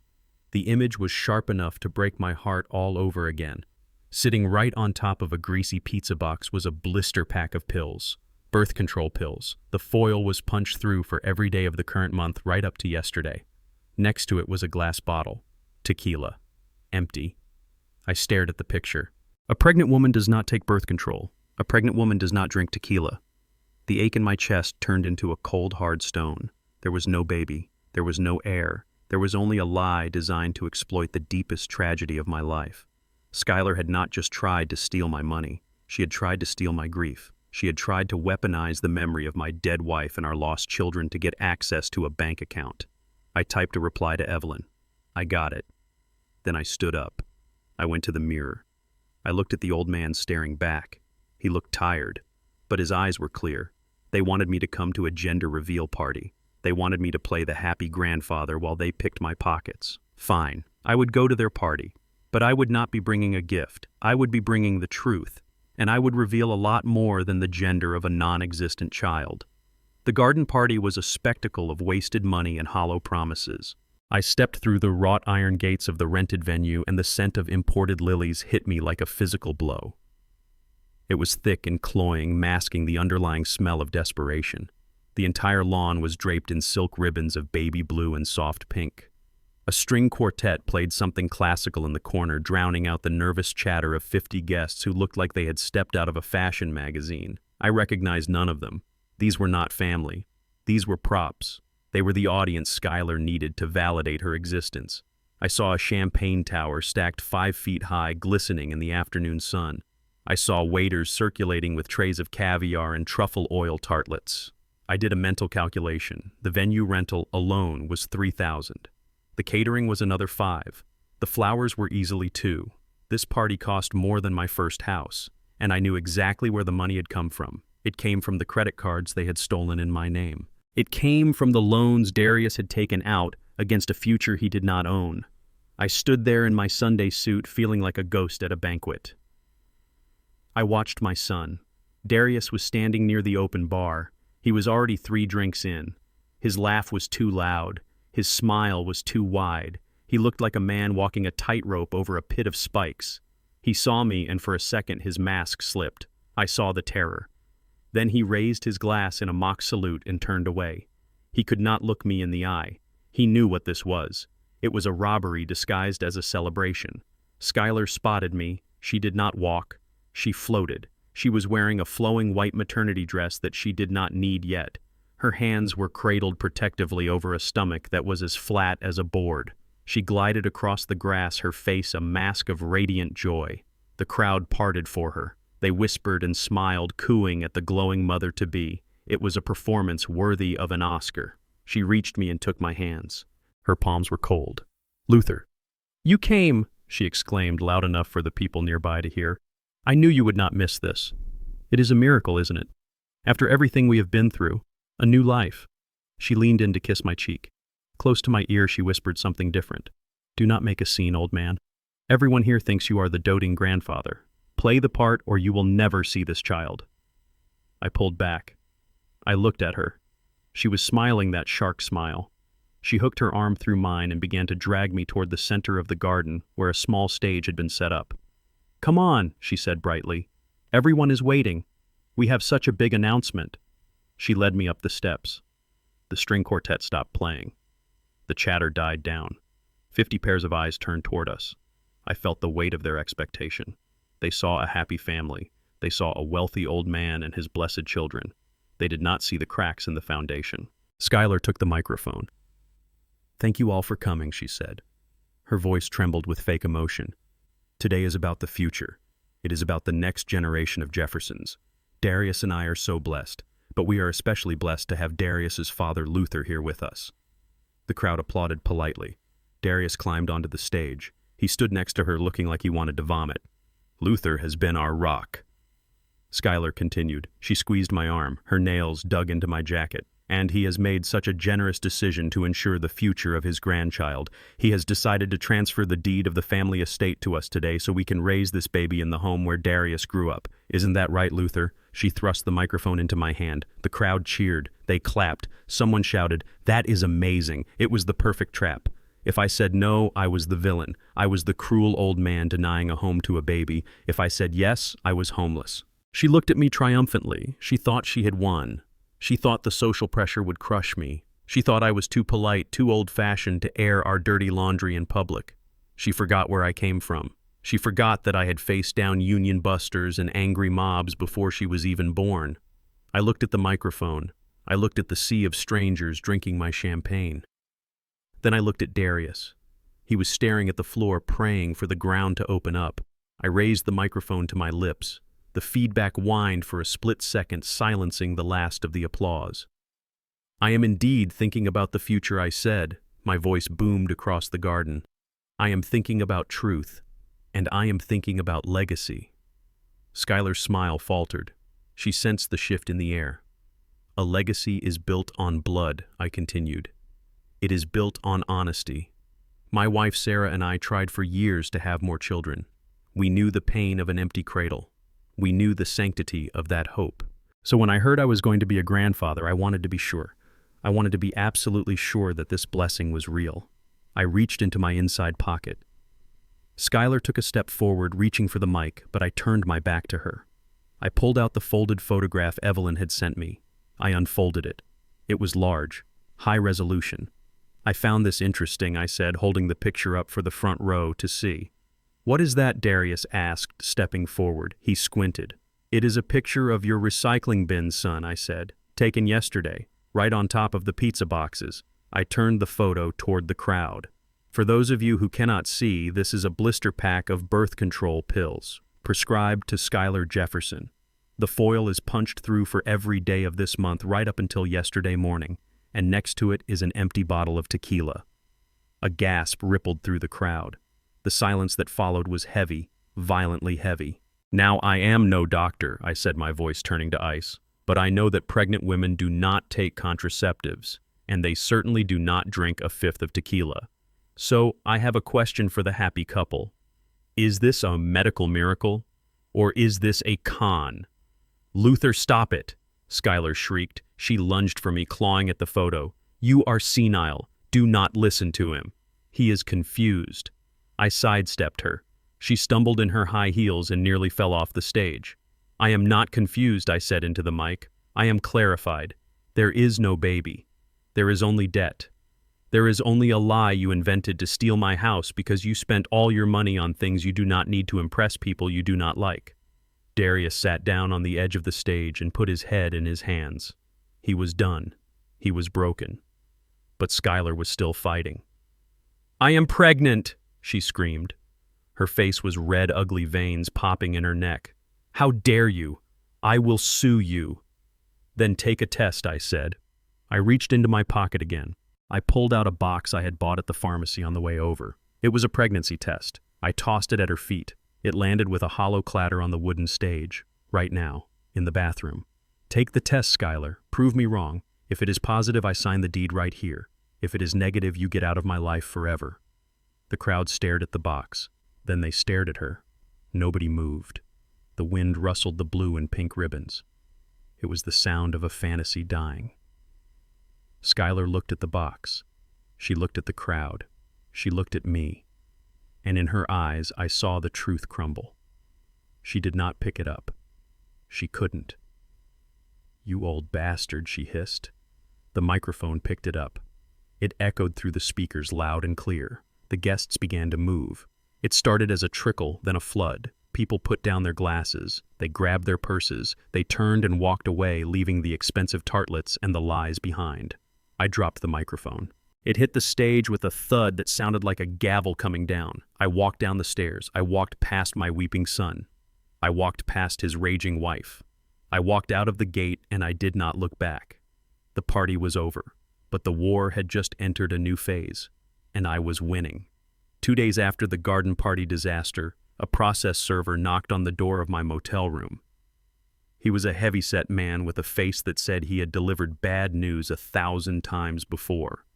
The image was sharp enough to break my heart all over again. Sitting right on top of a greasy pizza box was a blister pack of pills. Birth control pills. The foil was punched through for every day of the current month right up to yesterday. Next to it was a glass bottle. Tequila. Empty. I stared at the picture. A pregnant woman does not take birth control. A pregnant woman does not drink tequila. The ache in my chest turned into a cold, hard stone. There was no baby. There was no heir. There was only a lie designed to exploit the deepest tragedy of my life. Skylar had not just tried to steal my money. She had tried to steal my grief. She had tried to weaponize the memory of my dead wife and our lost children to get access to a bank account. I typed a reply to Evelyn. I got it. Then I stood up. I went to the mirror. I looked at the old man staring back. He looked tired, but his eyes were clear. They wanted me to come to a gender reveal party. They wanted me to play the happy grandfather while they picked my pockets. Fine, I would go to their party, but I would not be bringing a gift. I would be bringing the truth, and I would reveal a lot more than the gender of a non-existent child. The garden party was a spectacle of wasted money and hollow promises. I stepped through the wrought iron gates of the rented venue, and the scent of imported lilies hit me like a physical blow. It was thick and cloying, masking the underlying smell of desperation. The entire lawn was draped in silk ribbons of baby blue and soft pink. A string quartet played something classical in the corner, drowning out the nervous chatter of 50 guests who looked like they had stepped out of a fashion magazine. I recognized none of them. These were not family. These were props. They were the audience Skylar needed to validate her existence. I saw a champagne tower stacked 5 feet high, glistening in the afternoon sun. I saw waiters circulating with trays of caviar and truffle oil tartlets. I did a mental calculation. The venue rental alone was $3,000. The catering was another $5,000. The flowers were easily $2,000. This party cost more than my first house, and I knew exactly where the money had come from. It came from the credit cards they had stolen in my name. It came from the loans Darius had taken out against a future he did not own. I stood there in my Sunday suit, feeling like a ghost at a banquet. I watched my son. Darius was standing near the open bar. He was already 3 drinks in. His laugh was too loud. His smile was too wide. He looked like a man walking a tightrope over a pit of spikes. He saw me, and for a second his mask slipped. I saw the terror. Then he raised his glass in a mock salute and turned away. He could not look me in the eye. He knew what this was. It was a robbery disguised as a celebration. Skylar spotted me. She did not walk. She floated. She was wearing a flowing white maternity dress that she did not need yet. Her hands were cradled protectively over a stomach that was as flat as a board. She glided across the grass, her face a mask of radiant joy. The crowd parted for her. They whispered and smiled, cooing at the glowing mother-to-be. It was a performance worthy of an Oscar. She reached me and took my hands. Her palms were cold. "Luther, you came," she exclaimed, loud enough for the people nearby to hear. "I knew you would not miss this. It is a miracle, isn't it? After everything we have been through, a new life." She leaned in to kiss my cheek. Close to my ear, she whispered something different. "Do not make a scene, old man. Everyone here thinks you are the doting grandfather. Play the part or you will never see this child." I pulled back. I looked at her. She was smiling that shark smile. She hooked her arm through mine and began to drag me toward the center of the garden where a small stage had been set up. "Come on," she said brightly. "Everyone is waiting. We have such a big announcement." She led me up the steps. The string quartet stopped playing. The chatter died down. 50 pairs of eyes turned toward us. I felt the weight of their expectation. They saw a happy family. They saw a wealthy old man and his blessed children. They did not see the cracks in the foundation. Skylar took the microphone. "Thank you all for coming," she said. Her voice trembled with fake emotion. "Today is about the future. It is about the next generation of Jeffersons. Darius and I are so blessed. but we are especially blessed to have Darius's father Luther here with us." The crowd applauded politely. Darius climbed onto the stage. He stood next to her looking like he wanted to vomit. "Luther has been our rock." Skylar continued. She squeezed my arm, her nails dug into my jacket. "And he has made such a generous decision to ensure the future of his grandchild. He has decided to transfer the deed of the family estate to us today so we can raise this baby in the home where Darius grew up. Isn't that right, Luther?" She thrust the microphone into my hand. The crowd cheered. They clapped. Someone shouted, "That is amazing. It was the perfect trap." If I said no, I was the villain. I was the cruel old man denying a home to a baby. If I said yes, I was homeless. She looked at me triumphantly. She thought she had won. She thought the social pressure would crush me. She thought I was too polite, too old-fashioned to air our dirty laundry in public. She forgot where I came from. She forgot that I had faced down union busters and angry mobs before she was even born. I looked at the microphone. I looked at the sea of strangers drinking my champagne. Then I looked at Darius. He was staring at the floor, praying for the ground to open up. I raised the microphone to my lips. The feedback whined for a split second, silencing the last of the applause. "I am indeed thinking about the future," I said. My voice boomed across the garden. "I am thinking about truth, and I am thinking about legacy." Skylar's smile faltered. She sensed the shift in the air. "A legacy is built on blood," I continued. "It is built on honesty. My wife Sarah and I tried for years to have more children. We knew the pain of an empty cradle. We knew the sanctity of that hope. So when I heard I was going to be a grandfather, I wanted to be sure. I wanted to be absolutely sure that this blessing was real. I reached into my inside pocket. Skylar took a step forward, reaching for the mic, but I turned my back to her. I pulled out the folded photograph Evelyn had sent me. I unfolded it. It was large, high resolution. "I found this interesting," I said, holding the picture up for the front row to see. "What is that?" Darius asked, stepping forward. He squinted. "It is a picture of your recycling bin, son," I said, "taken yesterday, right on top of the pizza boxes." I turned the photo toward the crowd. "For those of you who cannot see, this is a blister pack of birth control pills, prescribed to Luther Jefferson. The foil is punched through for every day of this month right up until yesterday morning, and next to it is an empty bottle of tequila." A gasp rippled through the crowd. The silence that followed was heavy, violently heavy. "Now, I am no doctor," I said, my voice turning to ice, "but I know that pregnant women do not take contraceptives, and they certainly do not drink a fifth of tequila. So, I have a question for the happy couple. Is this a medical miracle, or is this a con?" "Luther, stop it!" Skylar shrieked. She lunged for me, clawing at the photo. "You are senile. Do not listen to him. He is confused." I sidestepped her. She stumbled in her high heels and nearly fell off the stage. "I am not confused," I said into the mic. "I am clarified. There is no baby. There is only debt. There is only a lie you invented to steal my house because you spent all your money on things you do not need to impress people you do not like." Darius sat down on the edge of the stage and put his head in his hands. He was done. He was broken. But Skylar was still fighting. "I am pregnant!" she screamed. Her face was red, ugly veins popping in her neck. "How dare you? I will sue you." "Then take a test," I said. I reached into my pocket again. I pulled out a box I had bought at the pharmacy on the way over. It was a pregnancy test. I tossed it at her feet. It landed with a hollow clatter on the wooden stage, right now, in the bathroom. "Take the test, Skylar. Prove me wrong. If it is positive, I sign the deed right here. If it is negative, you get out of my life forever." The crowd stared at the box. Then they stared at her. Nobody moved. The wind rustled the blue and pink ribbons. It was the sound of a fantasy dying. Skylar looked at the box. She looked at the crowd. She looked at me. And in her eyes, I saw the truth crumble. She did not pick it up. She couldn't. "You old bastard," she hissed. The microphone picked it up. It echoed through the speakers loud and clear. The guests began to move. It started as a trickle, then a flood. People put down their glasses. They grabbed their purses. They turned and walked away, leaving the expensive tartlets and the lies behind. I dropped the microphone. It hit the stage with a thud that sounded like a gavel coming down. I walked down the stairs. I walked past my weeping son. I walked past his raging wife. I walked out of the gate and I did not look back. The party was over, but the war had just entered a new phase, and I was winning. 2 days after the garden party disaster, a process server knocked on the door of my motel room. He was a heavy-set man with a face that said he had delivered bad news 1,000 times before.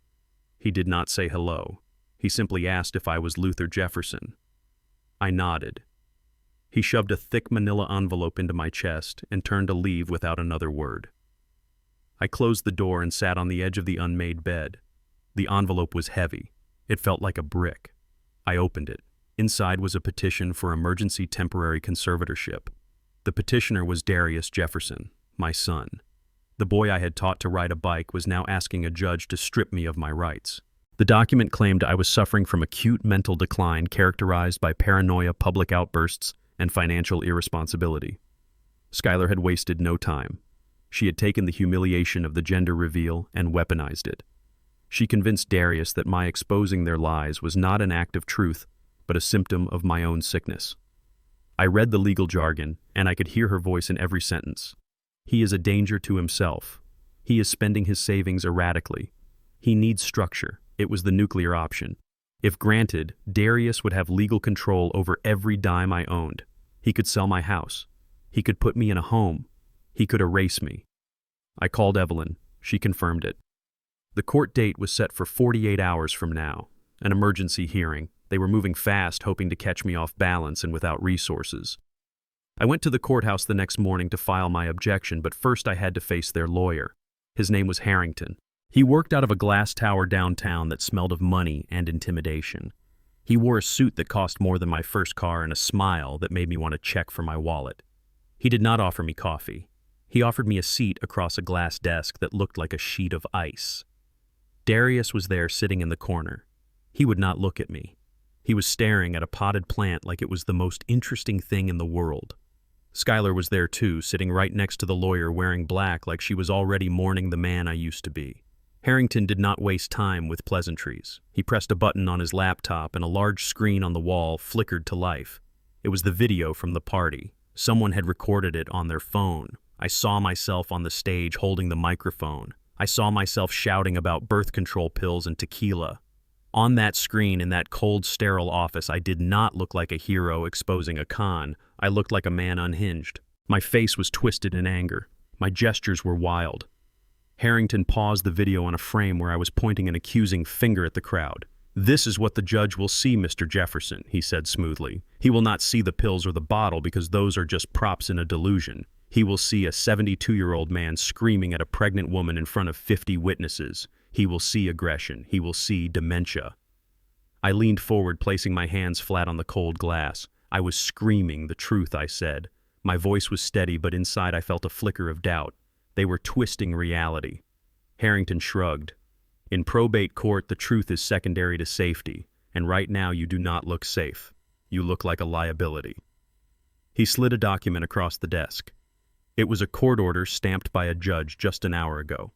He did not say hello. He simply asked if I was Luther Jefferson. I nodded. He shoved a thick manila envelope into my chest and turned to leave without another word. I closed the door and sat on the edge of the unmade bed. The envelope was heavy. It felt like a brick. I opened it. Inside was a petition for emergency temporary conservatorship. The petitioner was Darius Jefferson, my son. The boy I had taught to ride a bike was now asking a judge to strip me of my rights. The document claimed I was suffering from acute mental decline characterized by paranoia, public outbursts, and financial irresponsibility. Skylar had wasted no time. She had taken the humiliation of the gender reveal and weaponized it. She convinced Darius that my exposing their lies was not an act of truth, but a symptom of my own sickness. I read the legal jargon, and I could hear her voice in every sentence. He is a danger to himself. He is spending his savings erratically. He needs structure. It was the nuclear option. If granted, Darius would have legal control over every dime I owned. He could sell my house. He could put me in a home. He could erase me. I called Evelyn. She confirmed it. The court date was set for 48 hours from now, an emergency hearing. They were moving fast, hoping to catch me off balance and without resources. I went to the courthouse the next morning to file my objection, but first I had to face their lawyer. His name was Harrington. He worked out of a glass tower downtown that smelled of money and intimidation. He wore a suit that cost more than my first car and a smile that made me want to check for my wallet. He did not offer me coffee. He offered me a seat across a glass desk that looked like a sheet of ice. Darius was there sitting in the corner. He would not look at me. He was staring at a potted plant like it was the most interesting thing in the world. Skylar was there too, sitting right next to the lawyer wearing black like she was already mourning the man I used to be. Harrington did not waste time with pleasantries. He pressed a button on his laptop and a large screen on the wall flickered to life. It was the video from the party. Someone had recorded it on their phone. I saw myself on the stage holding the microphone. I saw myself shouting about birth control pills and tequila. On that screen in that cold, sterile office, I did not look like a hero exposing a con. I looked like a man unhinged. My face was twisted in anger. My gestures were wild. Harrington paused the video on a frame where I was pointing an accusing finger at the crowd. "This is what the judge will see, Mr. Jefferson," he said smoothly. "He will not see the pills or the bottle because those are just props in a delusion. He will see a 72-year-old man screaming at a pregnant woman in front of 50 witnesses. He will see aggression. He will see dementia." I leaned forward, placing my hands flat on the cold glass. I was screaming the truth, I said. My voice was steady, but inside I felt a flicker of doubt. They were twisting reality. Harrington shrugged. "In probate court, the truth is secondary to safety, and right now you do not look safe. You look like a liability." He slid a document across the desk. It was a court order stamped by a judge just an hour ago.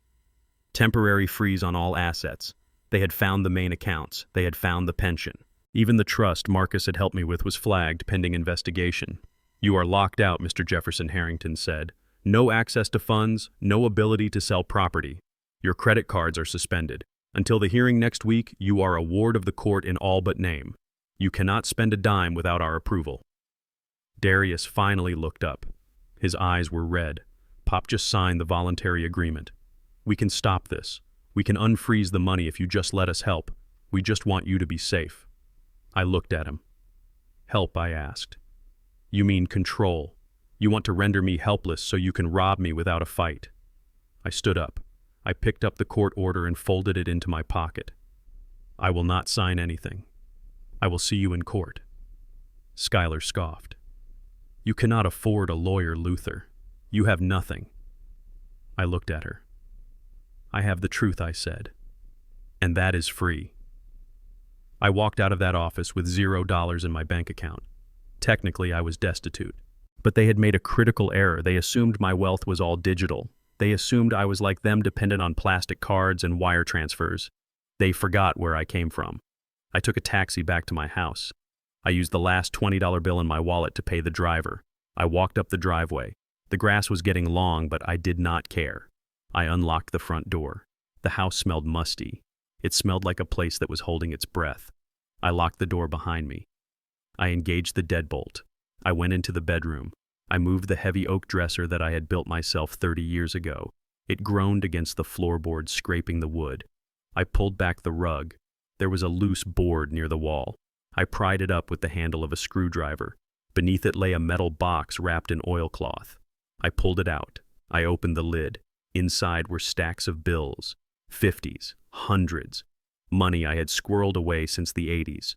Temporary freeze on all assets. They had found the main accounts. They had found the pension. Even the trust Marcus had helped me with was flagged pending investigation. "You are locked out," Mr. Jefferson, Harrington said. "No access to funds, no ability to sell property. Your credit cards are suspended. Until the hearing next week, you are a ward of the court in all but name. You cannot spend a dime without our approval." Darius finally looked up. His eyes were red. "Pop just signed the voluntary agreement. We can stop this. We can unfreeze the money if you just let us help. We just want you to be safe." I looked at him. "Help?" I asked. "You mean control. You want to render me helpless so you can rob me without a fight." I stood up. I picked up the court order and folded it into my pocket. "I will not sign anything. I will see you in court." Skylar scoffed. "You cannot afford a lawyer, Luther. You have nothing." I looked at her. "I have the truth," I said. "And that is free." I walked out of that office with $0 in my bank account. Technically, I was destitute. But they had made a critical error. They assumed my wealth was all digital. They assumed I was like them, dependent on plastic cards and wire transfers. They forgot where I came from. I took a taxi back to my house. I used the last $20 bill in my wallet to pay the driver. I walked up the driveway. The grass was getting long, but I did not care. I unlocked the front door. The house smelled musty. It smelled like a place that was holding its breath. I locked the door behind me. I engaged the deadbolt. I went into the bedroom. I moved the heavy oak dresser that I had built myself 30 years ago. It groaned against the floorboard, scraping the wood. I pulled back the rug. There was a loose board near the wall. I pried it up with the handle of a screwdriver. Beneath it lay a metal box wrapped in oilcloth. I pulled it out. I opened the lid. Inside were stacks of bills, 50s, hundreds, money I had squirreled away since the 80s.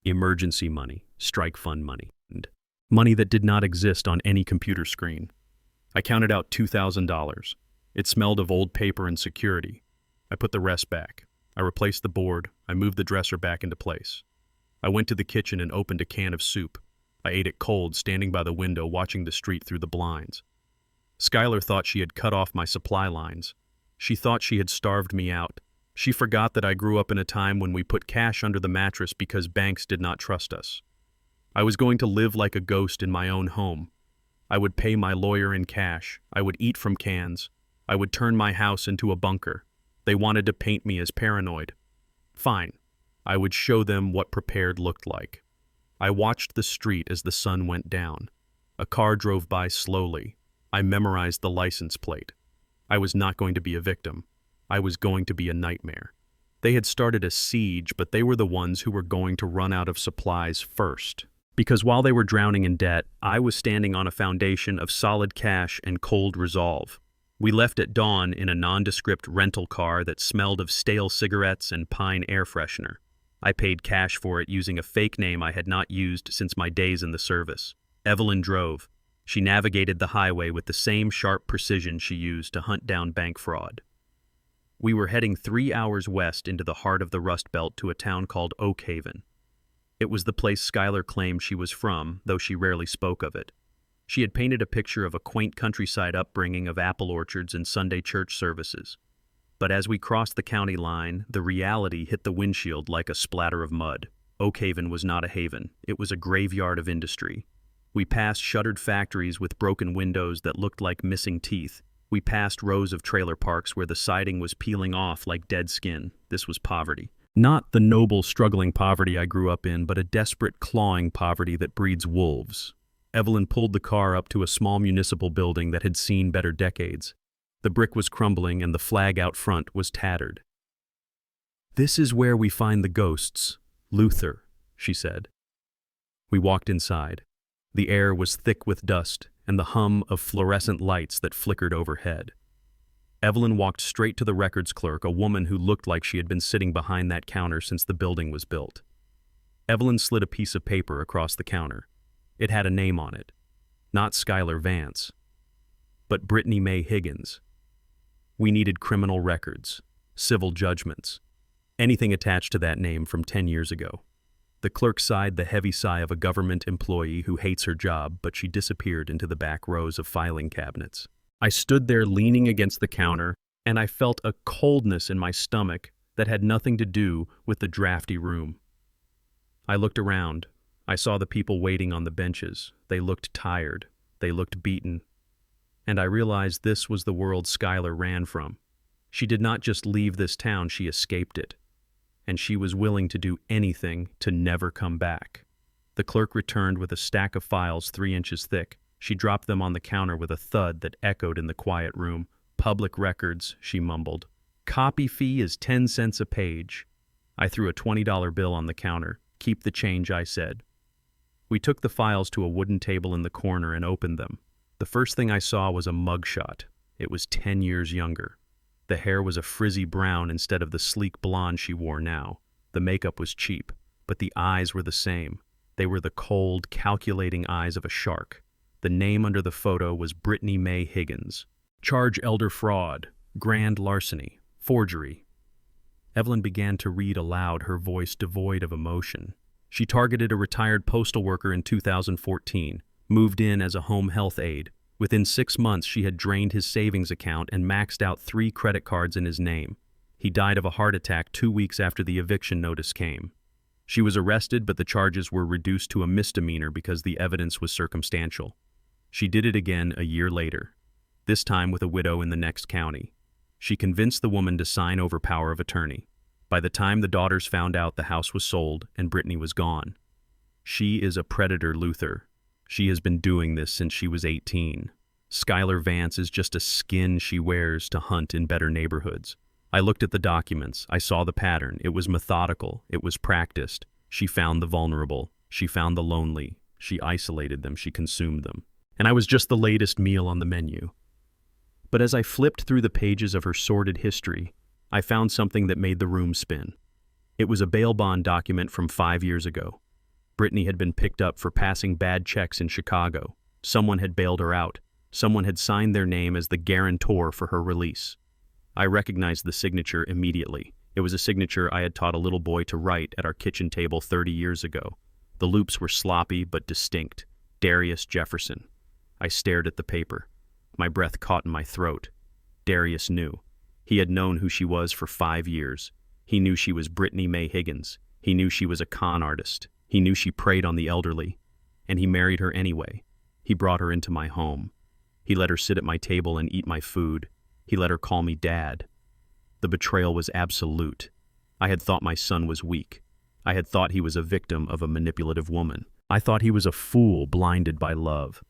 Emergency money, strike fund money, and money that did not exist on any computer screen. I counted out $2,000. It smelled of old paper and security. I put the rest back. I replaced the board. I moved the dresser back into place. I went to the kitchen and opened a can of soup. I ate it cold, standing by the window watching the street through the blinds. Skylar thought she had cut off my supply lines. She thought she had starved me out. She forgot that I grew up in a time when we put cash under the mattress because banks did not trust us. I was going to live like a ghost in my own home. I would pay my lawyer in cash. I would eat from cans. I would turn my house into a bunker. They wanted to paint me as paranoid. Fine. I would show them what prepared looked like. I watched the street as the sun went down. A car drove by slowly. I memorized the license plate. I was not going to be a victim. I was going to be a nightmare. They had started a siege, but they were the ones who were going to run out of supplies first. Because while they were drowning in debt, I was standing on a foundation of solid cash and cold resolve. We left at dawn in a nondescript rental car that smelled of stale cigarettes and pine air freshener. I paid cash for it using a fake name I had not used since my days in the service. Evelyn drove. She navigated the highway with the same sharp precision she used to hunt down bank fraud. We were heading 3 hours west into the heart of the Rust Belt to a town called Oak Haven. It was the place Skylar claimed she was from, though she rarely spoke of it. She had painted a picture of a quaint countryside upbringing of apple orchards and Sunday church services. But as we crossed the county line, the reality hit the windshield like a splatter of mud. Oak Haven was not a haven. It was a graveyard of industry. We passed shuttered factories with broken windows that looked like missing teeth. We passed rows of trailer parks where the siding was peeling off like dead skin. This was poverty. Not the noble, struggling poverty I grew up in, but a desperate, clawing poverty that breeds wolves. Evelyn pulled the car up to a small municipal building that had seen better decades. The brick was crumbling and the flag out front was tattered. "This is where we find the ghosts, Luther," she said. We walked inside. The air was thick with dust and the hum of fluorescent lights that flickered overhead. Evelyn walked straight to the records clerk, a woman who looked like she had been sitting behind that counter since the building was built. Evelyn slid a piece of paper across the counter. It had a name on it. Not Skylar Vance, but Brittany Mae Higgins. We needed criminal records, civil judgments, anything attached to that name from 10 years ago. The clerk sighed the heavy sigh of a government employee who hates her job, but she disappeared into the back rows of filing cabinets. I stood there leaning against the counter, and I felt a coldness in my stomach that had nothing to do with the drafty room. I looked around. I saw the people waiting on the benches. They looked tired. They looked beaten. And I realized this was the world Skylar ran from. She did not just leave this town, she escaped it. And she was willing to do anything to never come back. The clerk returned with a stack of files 3 inches thick. She dropped them on the counter with a thud that echoed in the quiet room. "Public records," she mumbled. "Copy fee is 10 cents a page." I threw a $20 bill on the counter. "Keep the change," I said. We took the files to a wooden table in the corner and opened them. The first thing I saw was a mugshot. It was 10 years younger. The hair was a frizzy brown instead of the sleek blonde she wore now. The makeup was cheap, but the eyes were the same. They were the cold, calculating eyes of a shark. The name under the photo was Brittany Mae Higgins. Charge elder fraud, grand larceny, forgery. Evelyn began to read aloud, her voice devoid of emotion. She targeted a retired postal worker in 2014, moved in as a home health aide. Within 6 months, she had drained his savings account and maxed out 3 credit cards in his name. He died of a heart attack 2 weeks after the eviction notice came. She was arrested, but the charges were reduced to a misdemeanor because the evidence was circumstantial. She did it again a year later, this time with a widow in the next county. She convinced the woman to sign over power of attorney. By the time the daughters found out, the house was sold and Brittany was gone. She is a predator, Luther. She has been doing this since she was 18. Skylar Vance is just a skin she wears to hunt in better neighborhoods. I looked at the documents. I saw the pattern. It was methodical. It was practiced. She found the vulnerable. She found the lonely. She isolated them. She consumed them. And I was just the latest meal on the menu. But as I flipped through the pages of her sordid history, I found something that made the room spin. It was a bail bond document from 5 years ago. Brittany had been picked up for passing bad checks in Chicago. Someone had bailed her out. Someone had signed their name as the guarantor for her release. I recognized the signature immediately. It was a signature I had taught a little boy to write at our kitchen table 30 years ago. The loops were sloppy but distinct. Darius Jefferson. I stared at the paper. My breath caught in my throat. Darius knew. He had known who she was for 5 years. He knew she was Brittany Mae Higgins. He knew she was a con artist. He knew she preyed on the elderly. And he married her anyway. He brought her into my home. He let her sit at my table and eat my food. He let her call me Dad. The betrayal was absolute. I had thought my son was weak. I had thought he was a victim of a manipulative woman. I thought he was a fool blinded by love.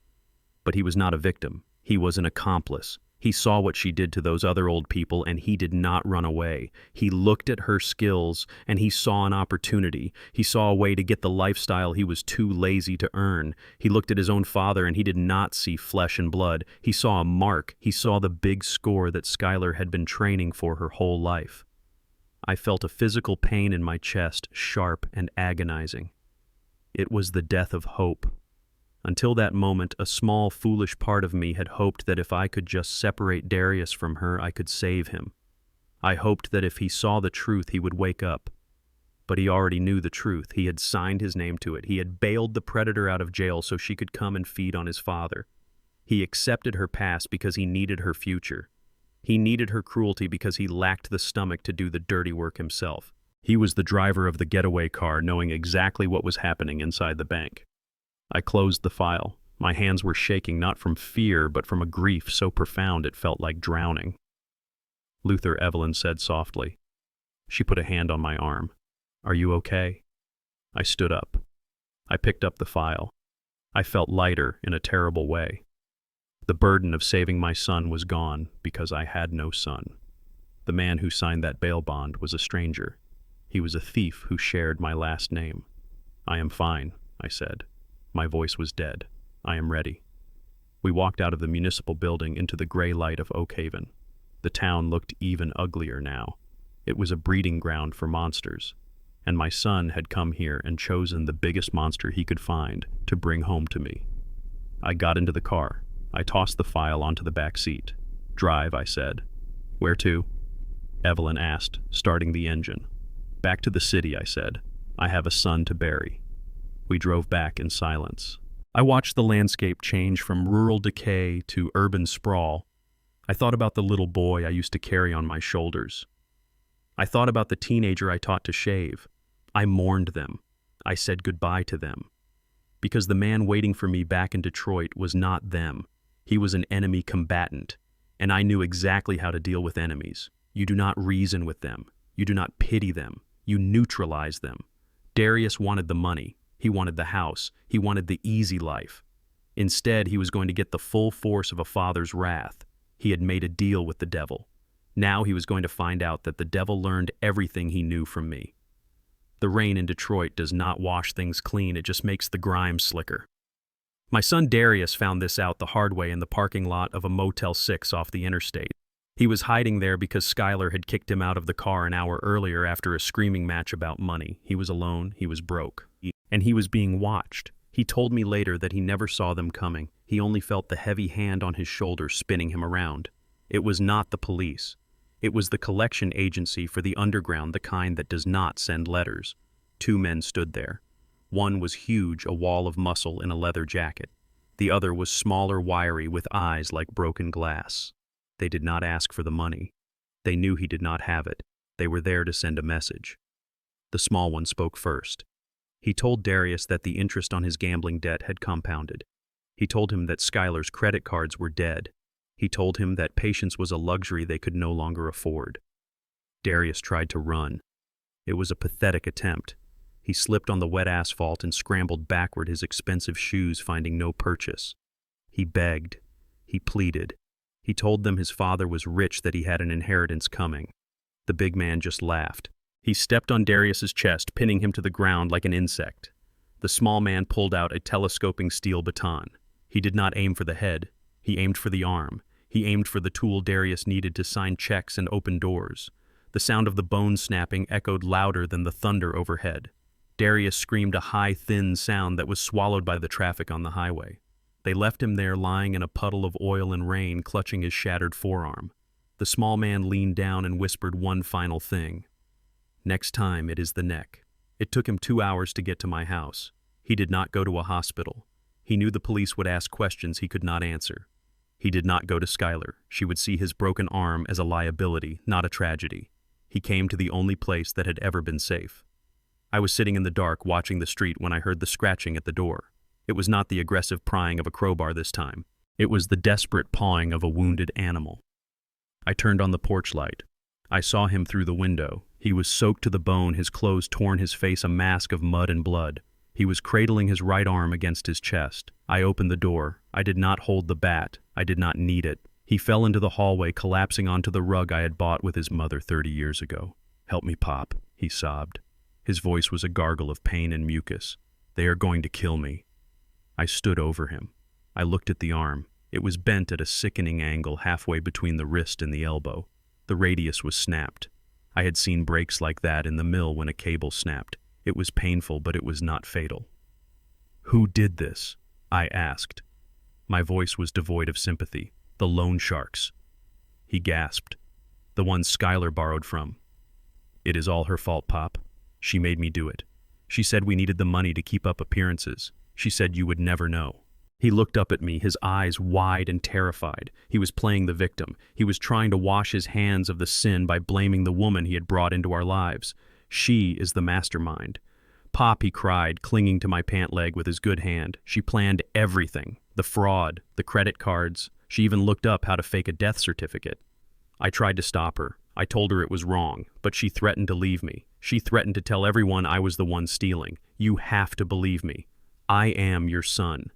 But he was not a victim. He was an accomplice. He saw what she did to those other old people, and he did not run away. He looked at her skills, and he saw an opportunity. He saw a way to get the lifestyle he was too lazy to earn. He looked at his own father, and he did not see flesh and blood. He saw a mark. He saw the big score that Skylar had been training for her whole life. I felt a physical pain in my chest, sharp and agonizing. It was the death of hope. Until that moment, a small, foolish part of me had hoped that if I could just separate Darius from her, I could save him. I hoped that if he saw the truth, he would wake up. But he already knew the truth. He had signed his name to it. He had bailed the predator out of jail so she could come and feed on his father. He accepted her past because he needed her future. He needed her cruelty because he lacked the stomach to do the dirty work himself. He was the driver of the getaway car, knowing exactly what was happening inside the bank. I closed the file. My hands were shaking not from fear, but from a grief so profound it felt like drowning. Luther, Evelyn said softly. She put a hand on my arm. Are you okay? I stood up. I picked up the file. I felt lighter in a terrible way. The burden of saving my son was gone because I had no son. The man who signed that bail bond was a stranger. He was a thief who shared my last name. I am fine, I said. My voice was dead. I am ready. We walked out of the municipal building into the gray light of Oak Haven. The town looked even uglier now. It was a breeding ground for monsters. And my son had come here and chosen the biggest monster he could find to bring home to me. I got into the car. I tossed the file onto the back seat. Drive, I said. Where to? Evelyn asked, starting the engine. Back to the city, I said. I have a son to bury. We drove back in silence. I watched the landscape change from rural decay to urban sprawl. I thought about the little boy I used to carry on my shoulders. I thought about the teenager I taught to shave. I mourned them. I said goodbye to them. Because the man waiting for me back in Detroit was not them. He was an enemy combatant, and I knew exactly how to deal with enemies. You do not reason with them. You do not pity them. You neutralize them. Darius wanted the money. He wanted the house. He wanted the easy life. Instead, he was going to get the full force of a father's wrath. He had made a deal with the devil. Now he was going to find out that the devil learned everything he knew from me. The rain in Detroit does not wash things clean, it just makes the grime slicker. My son Darius found this out the hard way in the parking lot of a Motel 6 off the interstate. He was hiding there because Skylar had kicked him out of the car an hour earlier after a screaming match about money. He was alone, he was broke. And he was being watched. He told me later that he never saw them coming. He only felt the heavy hand on his shoulder spinning him around. It was not the police. It was the collection agency for the underground, the kind that does not send letters. 2 men stood there. One was huge, a wall of muscle in a leather jacket. The other was smaller, wiry, with eyes like broken glass. They did not ask for the money. They knew he did not have it. They were there to send a message. The small one spoke first. He told Darius that the interest on his gambling debt had compounded. He told him that Schuyler's credit cards were dead. He told him that patience was a luxury they could no longer afford. Darius tried to run. It was a pathetic attempt. He slipped on the wet asphalt and scrambled backward, his expensive shoes finding no purchase. He begged. He pleaded. He told them his father was rich, that he had an inheritance coming. The big man just laughed. He stepped on Darius's chest, pinning him to the ground like an insect. The small man pulled out a telescoping steel baton. He did not aim for the head. He aimed for the arm. He aimed for the tool Darius needed to sign checks and open doors. The sound of the bone snapping echoed louder than the thunder overhead. Darius screamed a high, thin sound that was swallowed by the traffic on the highway. They left him there lying in a puddle of oil and rain, clutching his shattered forearm. The small man leaned down and whispered one final thing. "Next time it is the neck." It took him 2 hours to get to my house. He did not go to a hospital. He knew the police would ask questions he could not answer. He did not go to Schuyler. She would see his broken arm as a liability, not a tragedy. He came to the only place that had ever been safe. I was sitting in the dark watching the street when I heard the scratching at the door. It was not the aggressive prying of a crowbar this time. It was the desperate pawing of a wounded animal. I turned on the porch light. I saw him through the window. He was soaked to the bone, his clothes torn, his face a mask of mud and blood. He was cradling his right arm against his chest. I opened the door. I did not hold the bat. I did not need it. He fell into the hallway, collapsing onto the rug I had bought with his mother 30 years ago. "Help me, Pop," he sobbed. His voice was a gargle of pain and mucus. "They are going to kill me." I stood over him. I looked at the arm. It was bent at a sickening angle halfway between the wrist and the elbow. The radius was snapped. I had seen breaks like that in the mill when a cable snapped. It was painful, but it was not fatal. "Who did this?" I asked. My voice was devoid of sympathy. "The loan sharks." He gasped. "The ones Schuyler borrowed from." "It is all her fault, Pop. She made me do it. She said we needed the money to keep up appearances. She said you would never know." He looked up at me, his eyes wide and terrified. He was playing the victim. He was trying to wash his hands of the sin by blaming the woman he had brought into our lives. She is the mastermind. "Pop," he cried, clinging to my pant leg with his good hand. "She planned everything. The fraud, the credit cards. She even looked up how to fake a death certificate." I tried to stop her. I told her it was wrong, but she threatened to leave me. She threatened to tell everyone I was the one stealing. "You have to believe me. I am your son."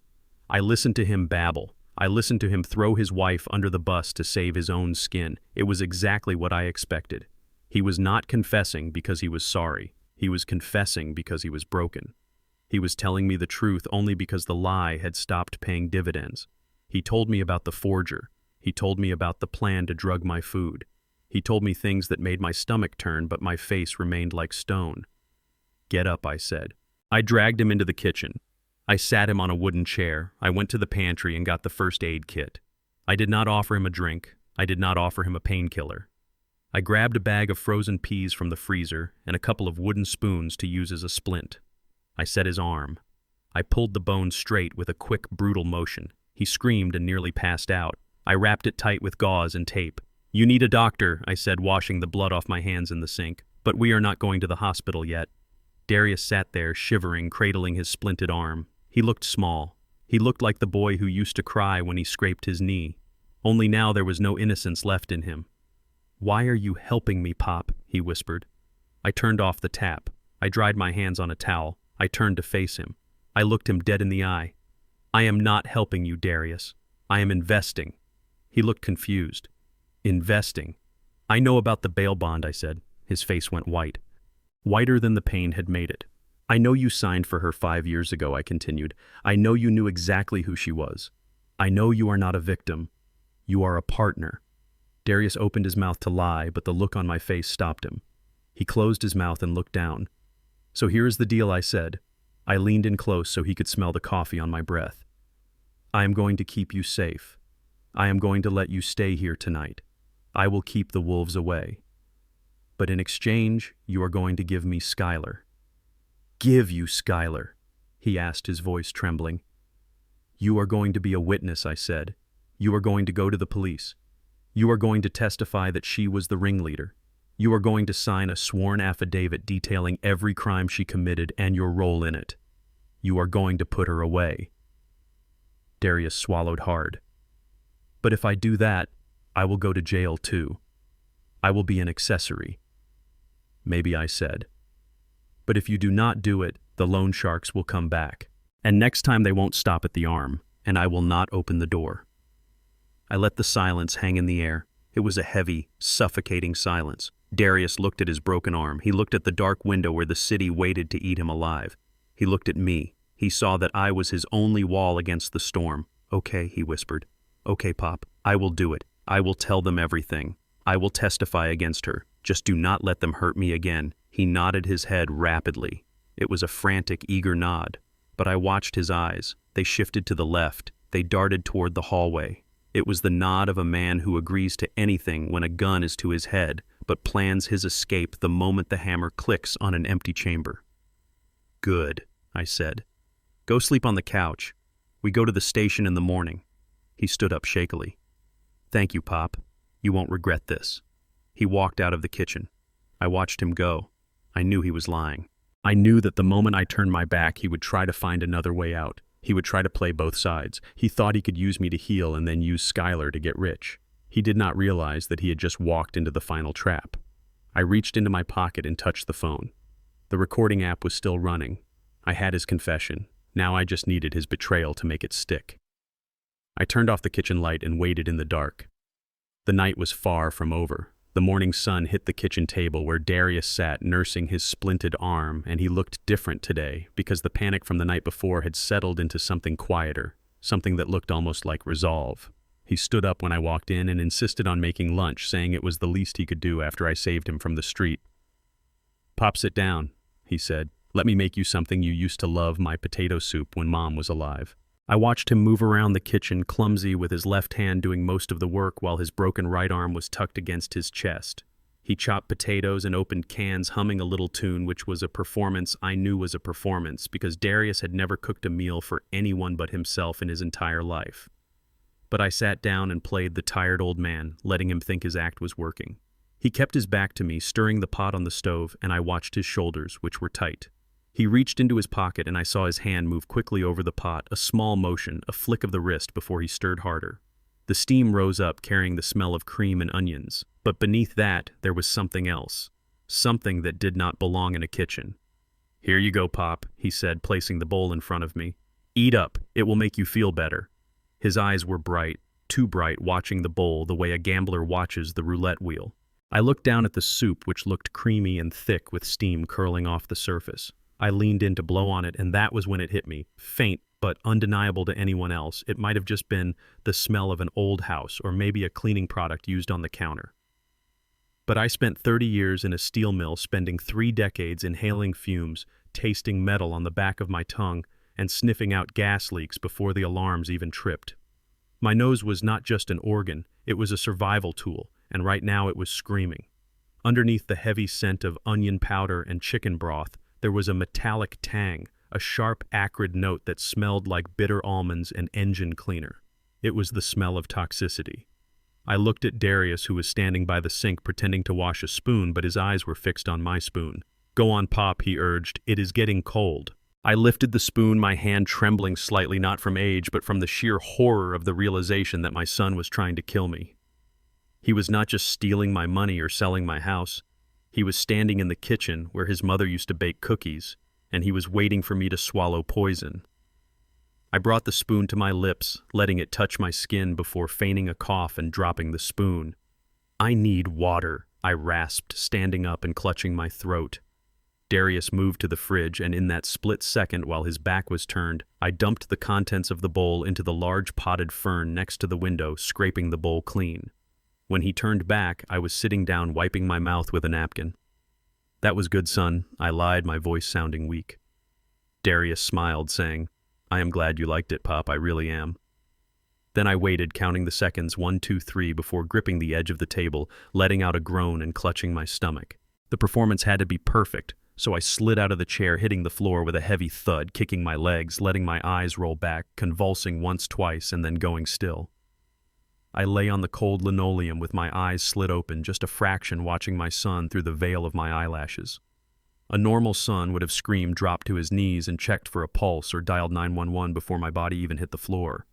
I listened to him babble. I listened to him throw his wife under the bus to save his own skin. It was exactly what I expected. He was not confessing because he was sorry. He was confessing because he was broken. He was telling me the truth only because the lie had stopped paying dividends. He told me about the forger. He told me about the plan to drug my food. He told me things that made my stomach turn, but my face remained like stone. "Get up," I said. I dragged him into the kitchen. I sat him on a wooden chair. I went to the pantry and got the first aid kit. I did not offer him a drink. I did not offer him a painkiller. I grabbed a bag of frozen peas from the freezer and a couple of wooden spoons to use as a splint. I set his arm. I pulled the bone straight with a quick, brutal motion. He screamed and nearly passed out. I wrapped it tight with gauze and tape. "You need a doctor," I said, washing the blood off my hands in the sink. "But we are not going to the hospital yet." Darius sat there, shivering, cradling his splinted arm. He looked small. He looked like the boy who used to cry when he scraped his knee. Only now there was no innocence left in him. "Why are you helping me, Pop?" he whispered. I turned off the tap. I dried my hands on a towel. I turned to face him. I looked him dead in the eye. "I am not helping you, Darius. I am investing." He looked confused. "Investing?" "I know about the bail bond," I said. His face went white. Whiter than the pain had made it. "I know you signed for her 5 years ago," I continued. "I know you knew exactly who she was. I know you are not a victim. You are a partner." Darius opened his mouth to lie, but the look on my face stopped him. He closed his mouth and looked down. "So here is the deal," I said. I leaned in close so he could smell the coffee on my breath. "I am going to keep you safe. I am going to let you stay here tonight. I will keep the wolves away. But in exchange, you are going to give me Schuyler." "Give you Schuyler?" he asked, his voice trembling. "You are going to be a witness," I said. "You are going to go to the police. You are going to testify that she was the ringleader. You are going to sign a sworn affidavit detailing every crime she committed and your role in it. You are going to put her away." Darius swallowed hard. But if I do that, I will go to jail too. I will be an accessory. Maybe I said. But if you do not do it, the loan sharks will come back. And next time they won't stop at the arm, and I will not open the door. I let the silence hang in the air. It was a heavy, suffocating silence. Darius looked at his broken arm. He looked at the dark window where the city waited to eat him alive. He looked at me. He saw that I was his only wall against the storm. Okay, he whispered. Okay, Pop, I will do it. I will tell them everything. I will testify against her. Just do not let them hurt me again. He nodded his head rapidly. It was a frantic, eager nod. But I watched his eyes. They shifted to the left. They darted toward the hallway. It was the nod of a man who agrees to anything when a gun is to his head, but plans his escape the moment the hammer clicks on an empty chamber. Good, I said. Go sleep on the couch. We go to the station in the morning. He stood up shakily. Thank you, Pop. You won't regret this. He walked out of the kitchen. I watched him go. I knew he was lying. I knew that the moment I turned my back, he would try to find another way out. He would try to play both sides. He thought he could use me to heal and then use Skylar to get rich. He did not realize that he had just walked into the final trap. I reached into my pocket and touched the phone. The recording app was still running. I had his confession. Now I just needed his betrayal to make it stick. I turned off the kitchen light and waited in the dark. The night was far from over. The morning sun hit the kitchen table where Darius sat nursing his splinted arm, and he looked different today because the panic from the night before had settled into something quieter, something that looked almost like resolve. He stood up when I walked in and insisted on making lunch, saying it was the least he could do after I saved him from the street. Pop, sit down, he said. Let me make you something you used to love, my potato soup, when Mom was alive. I watched him move around the kitchen, clumsy, with his left hand doing most of the work while his broken right arm was tucked against his chest. He chopped potatoes and opened cans, humming a little tune, which was a performance I knew was a performance because Darius had never cooked a meal for anyone but himself in his entire life. But I sat down and played the tired old man, letting him think his act was working. He kept his back to me, stirring the pot on the stove, and I watched his shoulders, which were tight. He reached into his pocket and I saw his hand move quickly over the pot, a small motion, a flick of the wrist before he stirred harder. The steam rose up, carrying the smell of cream and onions. But beneath that, there was something else. Something that did not belong in a kitchen. Here you go, Pop, he said, placing the bowl in front of me. Eat up, it will make you feel better. His eyes were bright, too bright, watching the bowl the way a gambler watches the roulette wheel. I looked down at the soup, which looked creamy and thick with steam curling off the surface. I leaned in to blow on it, and that was when it hit me. Faint, but undeniable to anyone else. It might have just been the smell of an old house, or maybe a cleaning product used on the counter. But I spent 30 years in a steel mill, spending 3 decades inhaling fumes, tasting metal on the back of my tongue, and sniffing out gas leaks before the alarms even tripped. My nose was not just an organ, it was a survival tool, and right now it was screaming. Underneath the heavy scent of onion powder and chicken broth, there was a metallic tang, a sharp, acrid note that smelled like bitter almonds and engine cleaner. It was the smell of toxicity. I looked at Darius, who was standing by the sink pretending to wash a spoon, but his eyes were fixed on my spoon. Go on, Pop, he urged. It is getting cold. I lifted the spoon, my hand trembling slightly, not from age, but from the sheer horror of the realization that my son was trying to kill me. He was not just stealing my money or selling my house. He was standing in the kitchen where his mother used to bake cookies, and he was waiting for me to swallow poison. I brought the spoon to my lips, letting it touch my skin before feigning a cough and dropping the spoon. I need water, I rasped, standing up and clutching my throat. Darius moved to the fridge, and in that split second while his back was turned, I dumped the contents of the bowl into the large potted fern next to the window, scraping the bowl clean. When he turned back, I was sitting down wiping my mouth with a napkin. That was good, son, I lied, my voice sounding weak. Darius smiled, saying, I am glad you liked it, Pop, I really am. Then I waited, counting the seconds, 1, 2, 3, before gripping the edge of the table, letting out a groan and clutching my stomach. The performance had to be perfect, so I slid out of the chair, hitting the floor with a heavy thud, kicking my legs, letting my eyes roll back, convulsing once, twice, and then going still. I lay on the cold linoleum with my eyes slit open, just a fraction watching my son through the veil of my eyelashes. A normal son would have screamed, dropped to his knees, and checked for a pulse or dialed 911 before my body even hit the floor.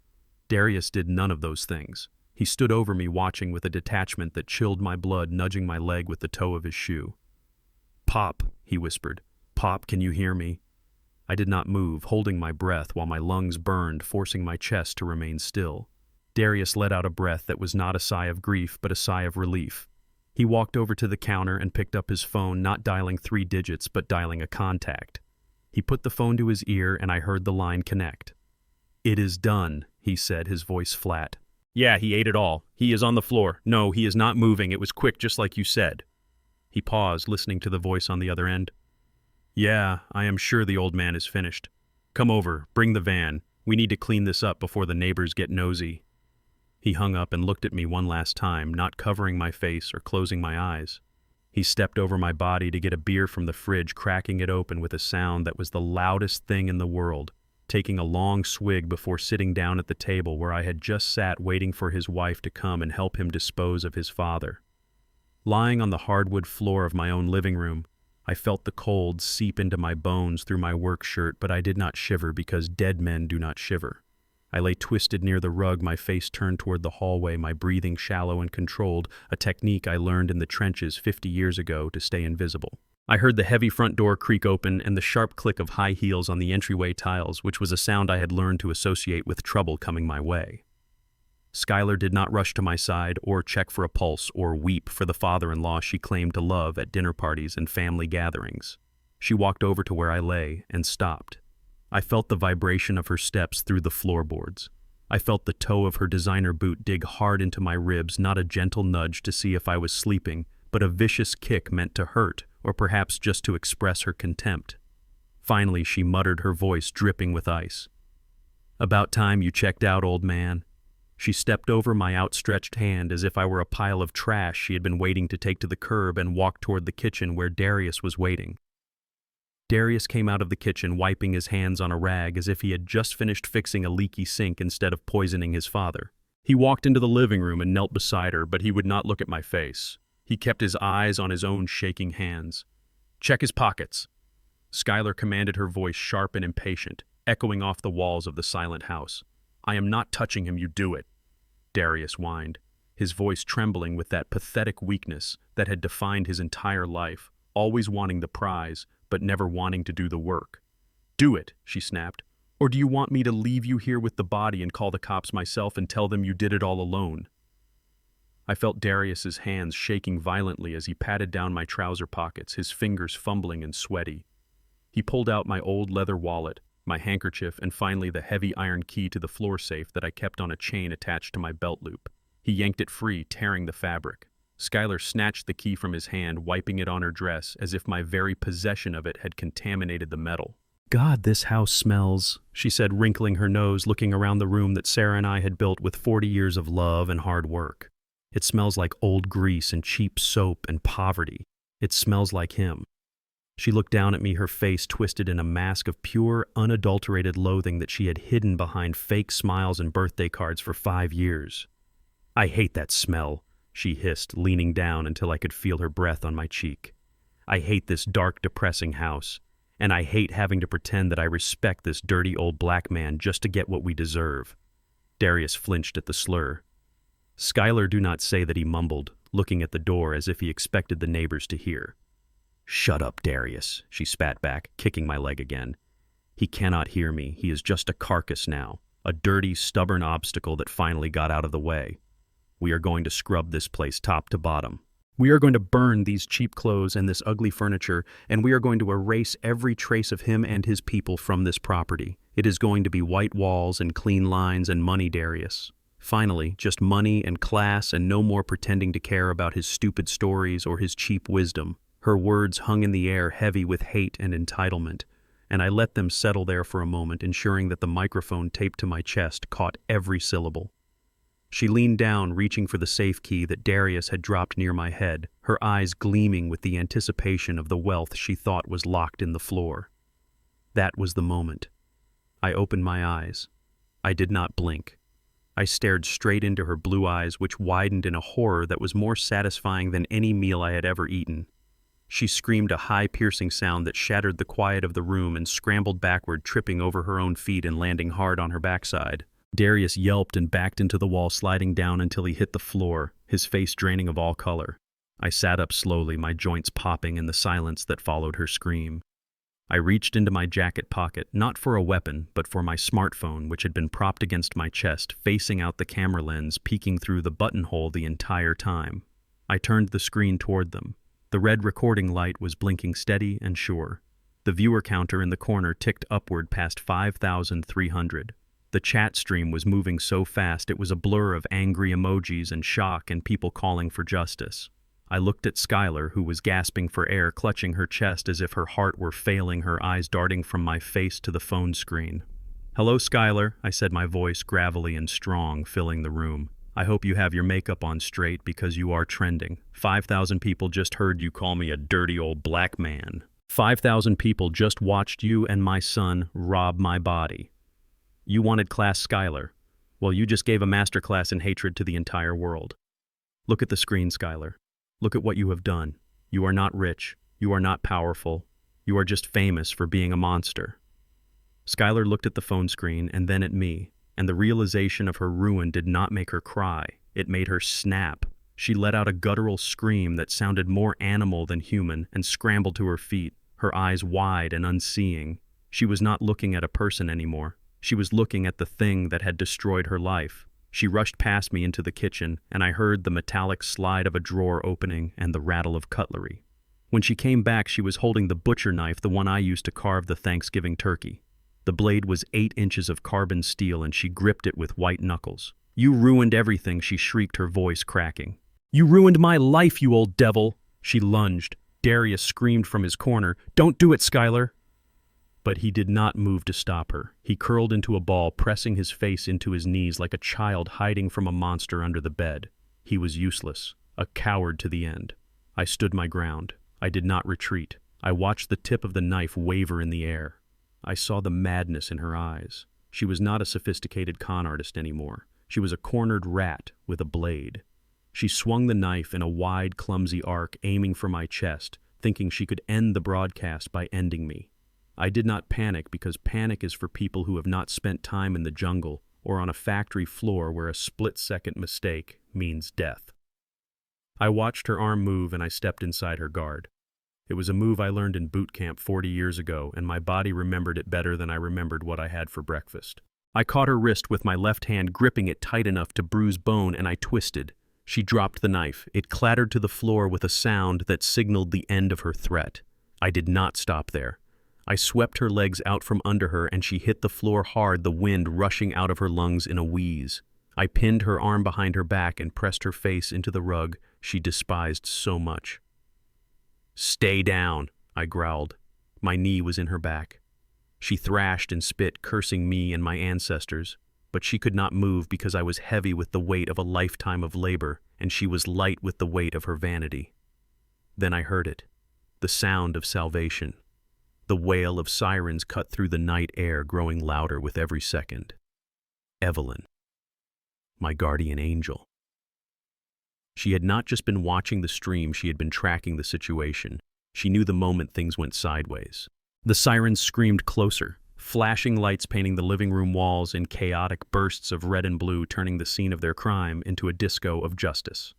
Darius did none of those things. He stood over me watching with a detachment that chilled my blood, nudging my leg with the toe of his shoe. "Pop," he whispered. "Pop, can you hear me?" I did not move, holding my breath while my lungs burned, forcing my chest to remain still. Darius let out a breath that was not a sigh of grief, but a sigh of relief. He walked over to the counter and picked up his phone, not dialing 3 digits, but dialing a contact. He put the phone to his ear, and I heard the line connect. "It is done," he said, his voice flat. "Yeah, he ate it all. He is on the floor. No, he is not moving. It was quick, just like you said." He paused, listening to the voice on the other end. "Yeah, I am sure the old man is finished. Come over, bring the van. We need to clean this up before the neighbors get nosy." He hung up and looked at me one last time, not covering my face or closing my eyes. He stepped over my body to get a beer from the fridge, cracking it open with a sound that was the loudest thing in the world, taking a long swig before sitting down at the table where I had just sat waiting for his wife to come and help him dispose of his father. Lying on the hardwood floor of my own living room, I felt the cold seep into my bones through my work shirt, but I did not shiver because dead men do not shiver. I lay twisted near the rug, my face turned toward the hallway, my breathing shallow and controlled, a technique I learned in the trenches 50 years ago to stay invisible. I heard the heavy front door creak open and the sharp click of high heels on the entryway tiles, which was a sound I had learned to associate with trouble coming my way. Skylar did not rush to my side or check for a pulse or weep for the father-in-law she claimed to love at dinner parties and family gatherings. She walked over to where I lay and stopped. I felt the vibration of her steps through the floorboards. I felt the toe of her designer boot dig hard into my ribs, not a gentle nudge to see if I was sleeping, but a vicious kick meant to hurt, or perhaps just to express her contempt. Finally, she muttered, her voice dripping with ice. "About time you checked out, old man." She stepped over my outstretched hand as if I were a pile of trash she had been waiting to take to the curb and walked toward the kitchen where Darius was waiting. Darius came out of the kitchen wiping his hands on a rag as if he had just finished fixing a leaky sink instead of poisoning his father. He walked into the living room and knelt beside her, but he would not look at my face. He kept his eyes on his own shaking hands. "Check his pockets." Skylar commanded, her voice sharp and impatient, echoing off the walls of the silent house. "I am not touching him, you do it." Darius whined, his voice trembling with that pathetic weakness that had defined his entire life, always wanting the prize, but never wanting to do the work. "Do it," she snapped. "Or do you want me to leave you here with the body and call the cops myself and tell them you did it all alone?" I felt Darius's hands shaking violently as he patted down my trouser pockets, his fingers fumbling and sweaty. He pulled out my old leather wallet, my handkerchief, and finally the heavy iron key to the floor safe that I kept on a chain attached to my belt loop. He yanked it free, tearing the fabric. Skylar snatched the key from his hand, wiping it on her dress as if my very possession of it had contaminated the metal. "God, this house smells," she said, wrinkling her nose, looking around the room that Sarah and I had built with 40 years of love and hard work. "It smells like old grease and cheap soap and poverty. It smells like him." She looked down at me, her face twisted in a mask of pure, unadulterated loathing that she had hidden behind fake smiles and birthday cards for 5 years. "I hate that smell," she hissed, leaning down until I could feel her breath on my cheek. "I hate this dark, depressing house, and I hate having to pretend that I respect this dirty old black man just to get what we deserve." Darius flinched at the slur. Skylar do not say that he mumbled, looking at the door as if he expected the neighbors to hear. "Shut up, Darius," she spat back, kicking my leg again. "He cannot hear me. He is just a carcass now, a dirty, stubborn obstacle that finally got out of the way. We are going to scrub this place top to bottom. We are going to burn these cheap clothes and this ugly furniture, and we are going to erase every trace of him and his people from this property. It is going to be white walls and clean lines and money, Darius. Finally, just money and class and no more pretending to care about his stupid stories or his cheap wisdom." Her words hung in the air, heavy with hate and entitlement, and I let them settle there for a moment, ensuring that the microphone taped to my chest caught every syllable. She leaned down, reaching for the safe key that Darius had dropped near my head, her eyes gleaming with the anticipation of the wealth she thought was locked in the floor. That was the moment. I opened my eyes. I did not blink. I stared straight into her blue eyes, which widened in a horror that was more satisfying than any meal I had ever eaten. She screamed a high, piercing sound that shattered the quiet of the room and scrambled backward, tripping over her own feet and landing hard on her backside. Darius yelped and backed into the wall, sliding down until he hit the floor, his face draining of all color. I sat up slowly, my joints popping in the silence that followed her scream. I reached into my jacket pocket, not for a weapon, but for my smartphone, which had been propped against my chest, facing out the camera lens, peeking through the buttonhole the entire time. I turned the screen toward them. The red recording light was blinking steady and sure. The viewer counter in the corner ticked upward past 5,300. The chat stream was moving so fast it was a blur of angry emojis and shock and people calling for justice. I looked at Skylar, who was gasping for air, clutching her chest as if her heart were failing, her eyes darting from my face to the phone screen. "Hello, Skylar," I said, my voice gravelly and strong, filling the room. "I hope you have your makeup on straight because you are trending. 5,000 people just heard you call me a dirty old black man. 5,000 people just watched you and my son rob my body. You wanted class, Skylar. Well, you just gave a masterclass in hatred to the entire world. Look at the screen, Skylar. Look at what you have done. You are not rich. You are not powerful. You are just famous for being a monster." Skylar looked at the phone screen and then at me, and the realization of her ruin did not make her cry. It made her snap. She let out a guttural scream that sounded more animal than human and scrambled to her feet, her eyes wide and unseeing. She was not looking at a person anymore. She was looking at the thing that had destroyed her life. She rushed past me into the kitchen, and I heard the metallic slide of a drawer opening and the rattle of cutlery. When she came back, she was holding the butcher knife, the one I used to carve the Thanksgiving turkey. The blade was 8 inches of carbon steel, and she gripped it with white knuckles. "You ruined everything," she shrieked, her voice cracking. "You ruined my life, you old devil!" She lunged. Darius screamed from his corner, "Don't do it, Skylar!" But he did not move to stop her. He curled into a ball, pressing his face into his knees like a child hiding from a monster under the bed. He was useless, a coward to the end. I stood my ground. I did not retreat. I watched the tip of the knife waver in the air. I saw the madness in her eyes. She was not a sophisticated con artist anymore. She was a cornered rat with a blade. She swung the knife in a wide, clumsy arc, aiming for my chest, thinking she could end the broadcast by ending me. I did not panic, because panic is for people who have not spent time in the jungle or on a factory floor where a split-second mistake means death. I watched her arm move and I stepped inside her guard. It was a move I learned in boot camp 40 years ago, and my body remembered it better than I remembered what I had for breakfast. I caught her wrist with my left hand, gripping it tight enough to bruise bone, and I twisted. She dropped the knife. It clattered to the floor with a sound that signaled the end of her threat. I did not stop there. I swept her legs out from under her, and she hit the floor hard, the wind rushing out of her lungs in a wheeze. I pinned her arm behind her back and pressed her face into the rug she despised so much. "Stay down," I growled. My knee was in her back. She thrashed and spit, cursing me and my ancestors, but she could not move because I was heavy with the weight of a lifetime of labor, and she was light with the weight of her vanity. Then I heard it, the sound of salvation. The wail of sirens cut through the night air, growing louder with every second. Evelyn, my guardian angel. She had not just been watching the stream, she had been tracking the situation. She knew the moment things went sideways. The sirens screamed closer, flashing lights painting the living room walls in chaotic bursts of red and blue, turning the scene of their crime into a disco of justice.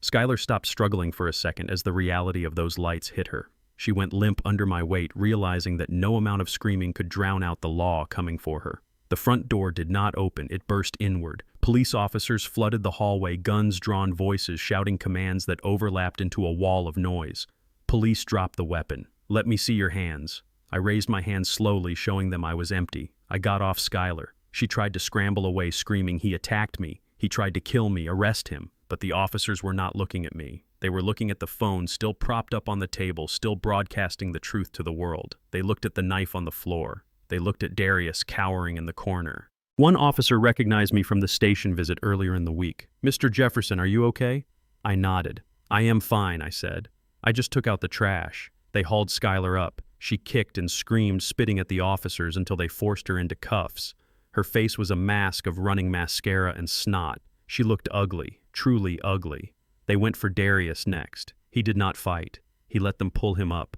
Skylar stopped struggling for a second as the reality of those lights hit her. She went limp under my weight, realizing that no amount of screaming could drown out the law coming for her. The front door did not open, it burst inward. Police officers flooded the hallway, guns drawn, voices shouting commands that overlapped into a wall of noise. Police dropped the weapon. "Let me see your hands." I raised my hands slowly, showing them I was empty. I got off Skylar. She tried to scramble away, screaming, "He attacked me. He tried to kill me. Arrest him." But the officers were not looking at me. They were looking at the phone, still propped up on the table, still broadcasting the truth to the world. They looked at the knife on the floor. They looked at Darius cowering in the corner. One officer recognized me from the station visit earlier in the week. "Mr. Jefferson, are you okay?" I nodded. "I am fine," I said. "I just took out the trash." They hauled Skylar up. She kicked and screamed, spitting at the officers until they forced her into cuffs. Her face was a mask of running mascara and snot. She looked ugly, truly ugly. They went for Darius next. He did not fight. He let them pull him up.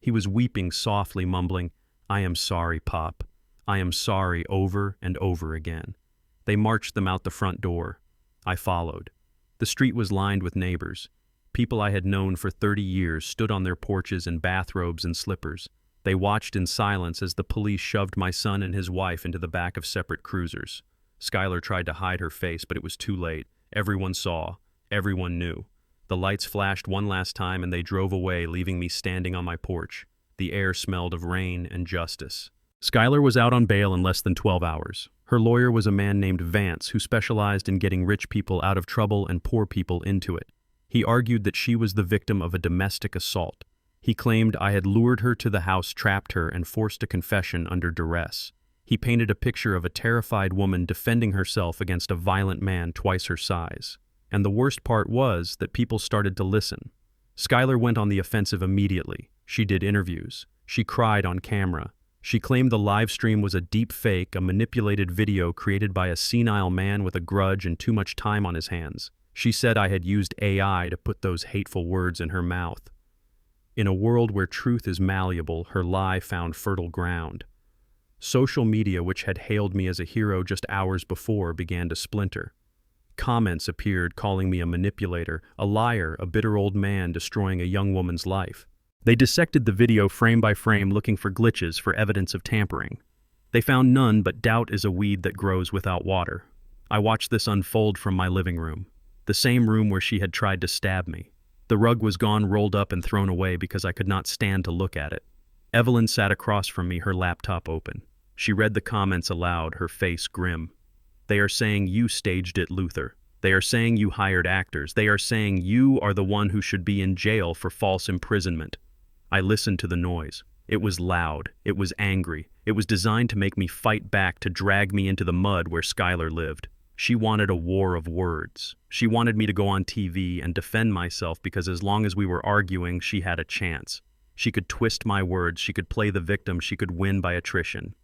He was weeping softly, mumbling, "I am sorry, Pop. I am sorry," over and over again. They marched them out the front door. I followed. The street was lined with neighbors. People I had known for 30 years stood on their porches in bathrobes and slippers. They watched in silence as the police shoved my son and his wife into the back of separate cruisers. Skylar tried to hide her face, but it was too late. Everyone saw. Everyone knew. The lights flashed one last time and they drove away, leaving me standing on my porch. The air smelled of rain and justice. Skylar was out on bail in less than 12 hours. Her lawyer was a man named Vance who specialized in getting rich people out of trouble and poor people into it. He argued that she was the victim of a domestic assault. He claimed I had lured her to the house, trapped her, and forced a confession under duress. He painted a picture of a terrified woman defending herself against a violent man twice her size. And the worst part was that people started to listen. Skylar went on the offensive immediately. She did interviews. She cried on camera. She claimed the live stream was a deep fake, a manipulated video created by a senile man with a grudge and too much time on his hands. She said I had used AI to put those hateful words in her mouth. In a world where truth is malleable, her lie found fertile ground. Social media, which had hailed me as a hero just hours before, began to splinter. Comments appeared calling me a manipulator, a liar, a bitter old man destroying a young woman's life. They dissected the video frame by frame, looking for glitches, for evidence of tampering. They found none, but doubt is a weed that grows without water. I watched this unfold from my living room, the same room where she had tried to stab me. The rug was gone, rolled up and thrown away because I could not stand to look at it. Evelyn sat across from me, her laptop open. She read the comments aloud, her face grim. They are saying you staged it, Luther. They are saying you hired actors. They are saying you are the one who should be in jail for false imprisonment. I listened to the noise. It was loud. It was angry. It was designed to make me fight back, to drag me into the mud where Skylar lived. She wanted a war of words. She wanted me to go on TV and defend myself because as long as we were arguing, she had a chance. She could twist my words. She could play the victim. She could win by attrition.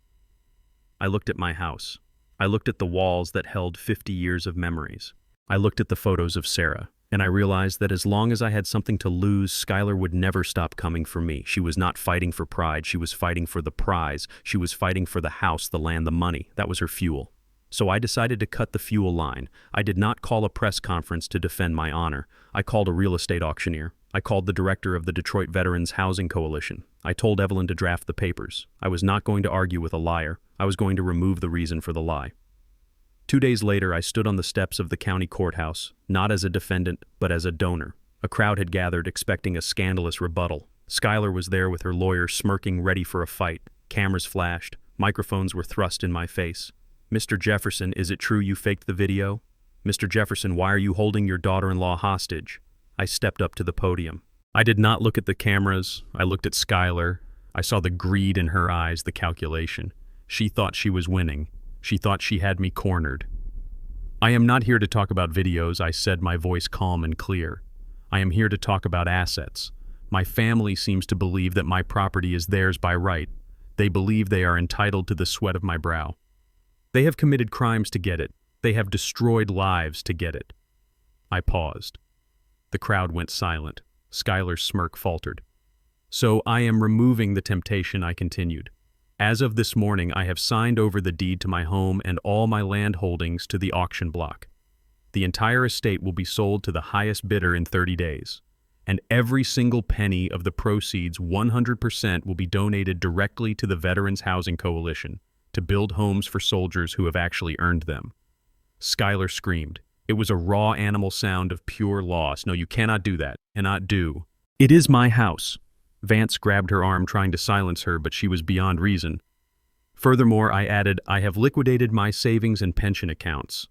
I looked at my house. I looked at the walls that held 50 years of memories. I looked at the photos of Sarah, and I realized that as long as I had something to lose, Skylar would never stop coming for me. She was not fighting for pride. She was fighting for the prize. She was fighting for the house, the land, the money. That was her fuel. So I decided to cut the fuel line. I did not call a press conference to defend my honor. I called a real estate auctioneer. I called the director of the Detroit Veterans Housing Coalition. I told Evelyn to draft the papers. I was not going to argue with a liar. I was going to remove the reason for the lie. 2 days later, I stood on the steps of the county courthouse, not as a defendant, but as a donor. A crowd had gathered, expecting a scandalous rebuttal. Skylar was there with her lawyer, smirking, ready for a fight. Cameras flashed. Microphones were thrust in my face. Mr. Jefferson, is it true you faked the video? Mr. Jefferson, why are you holding your daughter-in-law hostage? I stepped up to the podium. I did not look at the cameras. I looked at Skylar. I saw the greed in her eyes, the calculation. She thought she was winning. She thought she had me cornered. I am not here to talk about videos, I said, my voice calm and clear. I am here to talk about assets. My family seems to believe that my property is theirs by right. They believe they are entitled to the sweat of my brow. They have committed crimes to get it. They have destroyed lives to get it. I paused. The crowd went silent. Skylar's smirk faltered. So I am removing the temptation, I continued. As of this morning, I have signed over the deed to my home and all my land holdings to the auction block. The entire estate will be sold to the highest bidder in 30 days. And every single penny of the proceeds, 100%, will be donated directly to the Veterans Housing Coalition to build homes for soldiers who have actually earned them. Skylar screamed. It was a raw animal sound of pure loss. No, you cannot do that. Cannot do. It is my house. Vance grabbed her arm, trying to silence her, but she was beyond reason. Furthermore, I added, I have liquidated my savings and pension accounts.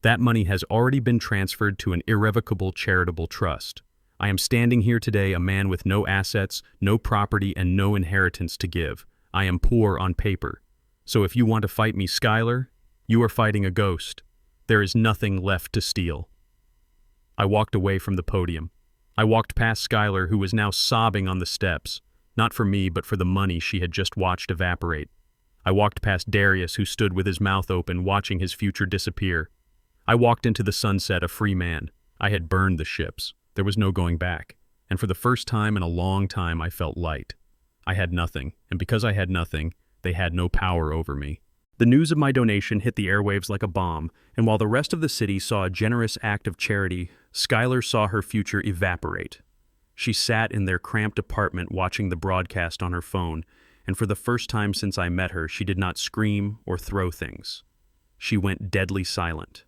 That money has already been transferred to an irrevocable charitable trust. I am standing here today a man with no assets, no property, and no inheritance to give. I am poor on paper. So if you want to fight me, Skylar, you are fighting a ghost. There is nothing left to steal. I walked away from the podium. I walked past Skylar, who was now sobbing on the steps, not for me, but for the money she had just watched evaporate. I walked past Darius, who stood with his mouth open, watching his future disappear. I walked into the sunset, a free man. I had burned the ships. There was no going back. And for the first time in a long time, I felt light. I had nothing, and because I had nothing, they had no power over me. The news of my donation hit the airwaves like a bomb, and while the rest of the city saw a generous act of charity, Skylar saw her future evaporate. She sat in their cramped apartment watching the broadcast on her phone, and for the first time since I met her, she did not scream or throw things. She went deadly silent.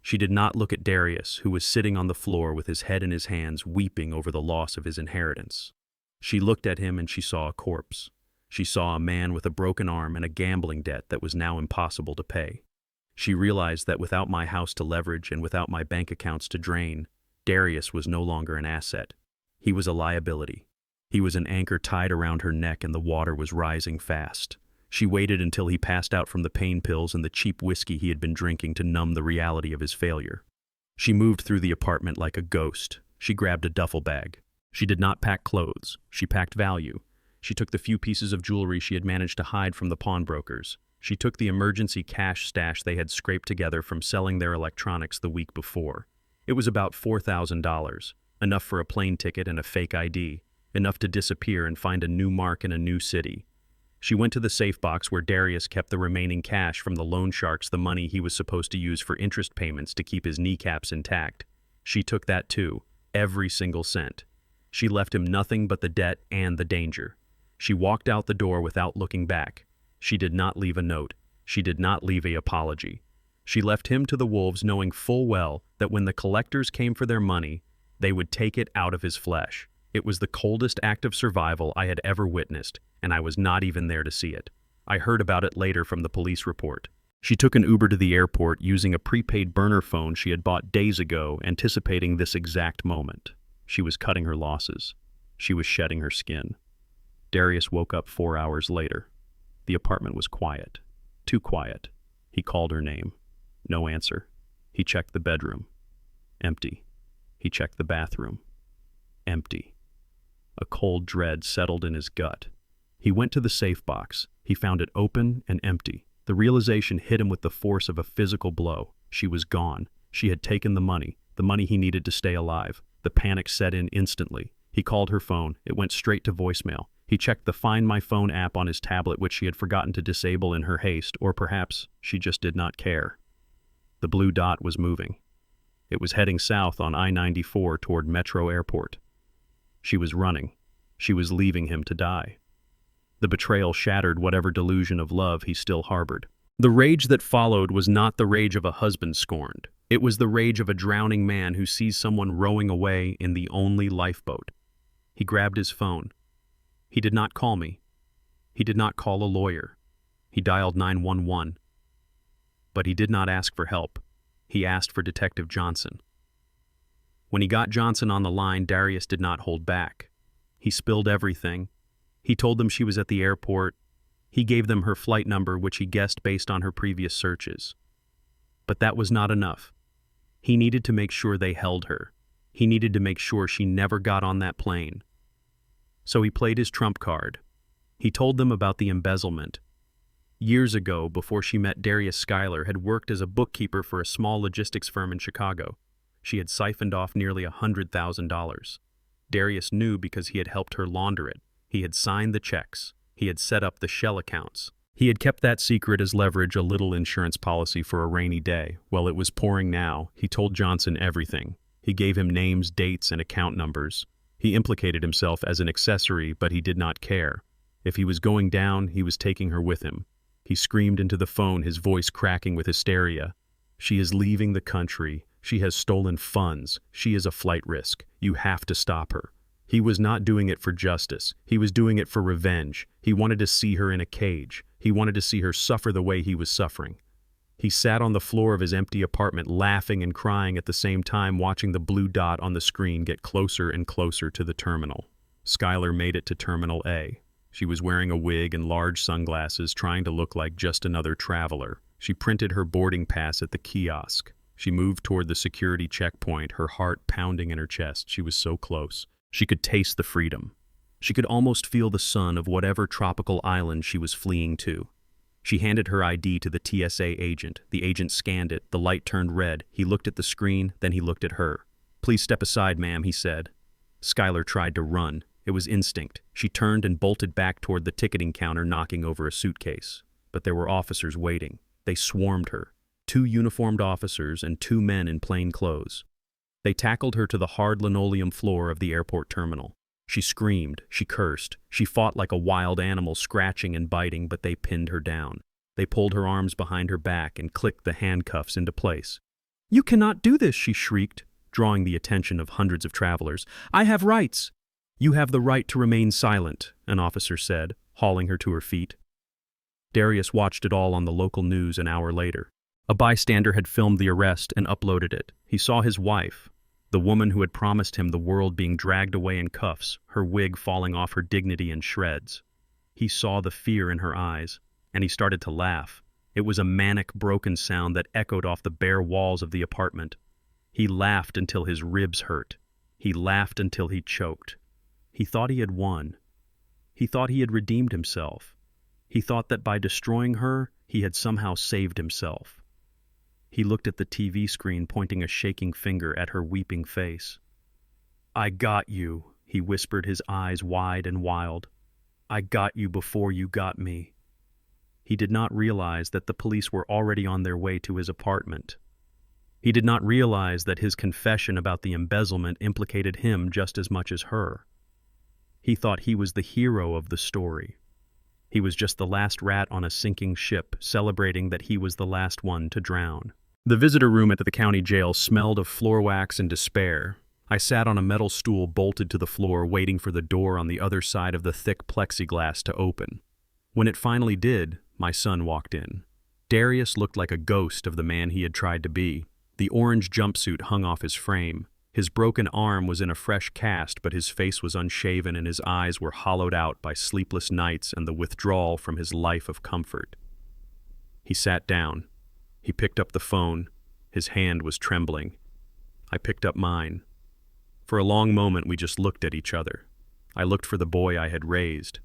She did not look at Darius, who was sitting on the floor with his head in his hands, weeping over the loss of his inheritance. She looked at him and she saw a corpse. She saw a man with a broken arm and a gambling debt that was now impossible to pay. She realized that without my house to leverage and without my bank accounts to drain, Darius was no longer an asset. He was a liability. He was an anchor tied around her neck, and the water was rising fast. She waited until he passed out from the pain pills and the cheap whiskey he had been drinking to numb the reality of his failure. She moved through the apartment like a ghost. She grabbed a duffel bag. She did not pack clothes. She packed value. She took the few pieces of jewelry she had managed to hide from the pawnbrokers. She took the emergency cash stash they had scraped together from selling their electronics the week before. It was about $4,000, enough for a plane ticket and a fake ID, enough to disappear and find a new mark in a new city. She went to the safe box where Darius kept the remaining cash from the loan sharks, the money he was supposed to use for interest payments to keep his kneecaps intact. She took that too, every single cent. She left him nothing but the debt and the danger. She walked out the door without looking back. She did not leave a note. She did not leave an apology. She left him to the wolves, knowing full well that when the collectors came for their money, they would take it out of his flesh. It was the coldest act of survival I had ever witnessed, and I was not even there to see it. I heard about it later from the police report. She took an Uber to the airport using a prepaid burner phone she had bought days ago, anticipating this exact moment. She was cutting her losses. She was shedding her skin. Darius woke up 4 hours later. The apartment was quiet. Too quiet. He called her name. No answer. He checked the bedroom. Empty. He checked the bathroom. Empty. A cold dread settled in his gut. He went to the safe box. He found it open and empty. The realization hit him with the force of a physical blow. She was gone. She had taken the money he needed to stay alive. The panic set in instantly. He called her phone. It went straight to voicemail. He checked the Find My Phone app on his tablet, which she had forgotten to disable in her haste, or perhaps she just did not care. The blue dot was moving. It was heading south on I-94 toward Metro Airport. She was running. She was leaving him to die. The betrayal shattered whatever delusion of love he still harbored. The rage that followed was not the rage of a husband scorned. It was the rage of a drowning man who sees someone rowing away in the only lifeboat. He grabbed his phone. He did not call me. He did not call a lawyer. He dialed 911. But he did not ask for help. He asked for Detective Johnson. When he got Johnson on the line, Darius did not hold back. He spilled everything. He told them she was at the airport. He gave them her flight number, which he guessed based on her previous searches. But that was not enough. He needed to make sure they held her. He needed to make sure she never got on that plane. So he played his trump card. He told them about the embezzlement. Years ago, before she met Darius, Skylar had worked as a bookkeeper for a small logistics firm in Chicago. She had siphoned off nearly $100,000. Darius knew because he had helped her launder it. He had signed the checks. He had set up the shell accounts. He had kept that secret as leverage, a little insurance policy for a rainy day. Well, it was pouring now. He told Johnson everything. He gave him names, dates, and account numbers. He implicated himself as an accessory, but he did not care. If he was going down, he was taking her with him. He screamed into the phone, his voice cracking with hysteria. "She is leaving the country. She has stolen funds. She is a flight risk. You have to stop her." He was not doing it for justice. He was doing it for revenge. He wanted to see her in a cage. He wanted to see her suffer the way he was suffering. He sat on the floor of his empty apartment, laughing and crying at the same time, watching the blue dot on the screen get closer and closer to the terminal. Skylar made it to Terminal A. She was wearing a wig and large sunglasses, trying to look like just another traveler. She printed her boarding pass at the kiosk. She moved toward the security checkpoint, her heart pounding in her chest. She was so close. She could taste the freedom. She could almost feel the sun of whatever tropical island she was fleeing to. She handed her ID to the TSA agent. The agent scanned it. The light turned red. He looked at the screen, then he looked at her. "Please step aside, ma'am," he said. Skylar tried to run. It was instinct. She turned and bolted back toward the ticketing counter, knocking over a suitcase. but there were officers waiting. They swarmed her. 2 uniformed officers and 2 men in plain clothes. They tackled her to the hard linoleum floor of the airport terminal. She screamed, she cursed, she fought like a wild animal, scratching and biting, but they pinned her down. They pulled her arms behind her back and clicked the handcuffs into place. "You cannot do this," she shrieked, drawing the attention of hundreds of travelers. "I have rights." "You have the right to remain silent," an officer said, hauling her to her feet. Darius watched it all on the local news an hour later. A bystander had filmed the arrest and uploaded it. He saw his wife, the woman who had promised him the world, being dragged away in cuffs, her wig falling off her dignity in shreds. He saw the fear in her eyes, and he started to laugh. It was a manic, broken sound that echoed off the bare walls of the apartment. He laughed until his ribs hurt. He laughed until he choked. He thought he had won. He thought he had redeemed himself. He thought that by destroying her, he had somehow saved himself. He looked at the TV screen, pointing a shaking finger at her weeping face. "I got you," he whispered, his eyes wide and wild. "I got you before you got me." He did not realize that the police were already on their way to his apartment. He did not realize that his confession about the embezzlement implicated him just as much as her. He thought he was the hero of the story. He was just the last rat on a sinking ship, celebrating that he was the last one to drown. The visitor room at the county jail smelled of floor wax and despair. I sat on a metal stool bolted to the floor, waiting for the door on the other side of the thick plexiglass to open. When it finally did, my son walked in. Darius looked like a ghost of the man he had tried to be. The orange jumpsuit hung off his frame. His broken arm was in a fresh cast, but his face was unshaven and his eyes were hollowed out by sleepless nights and the withdrawal from his life of comfort. He sat down. He picked up the phone. His hand was trembling. I picked up mine. For a long moment we just looked at each other. I looked for the boy I had raised.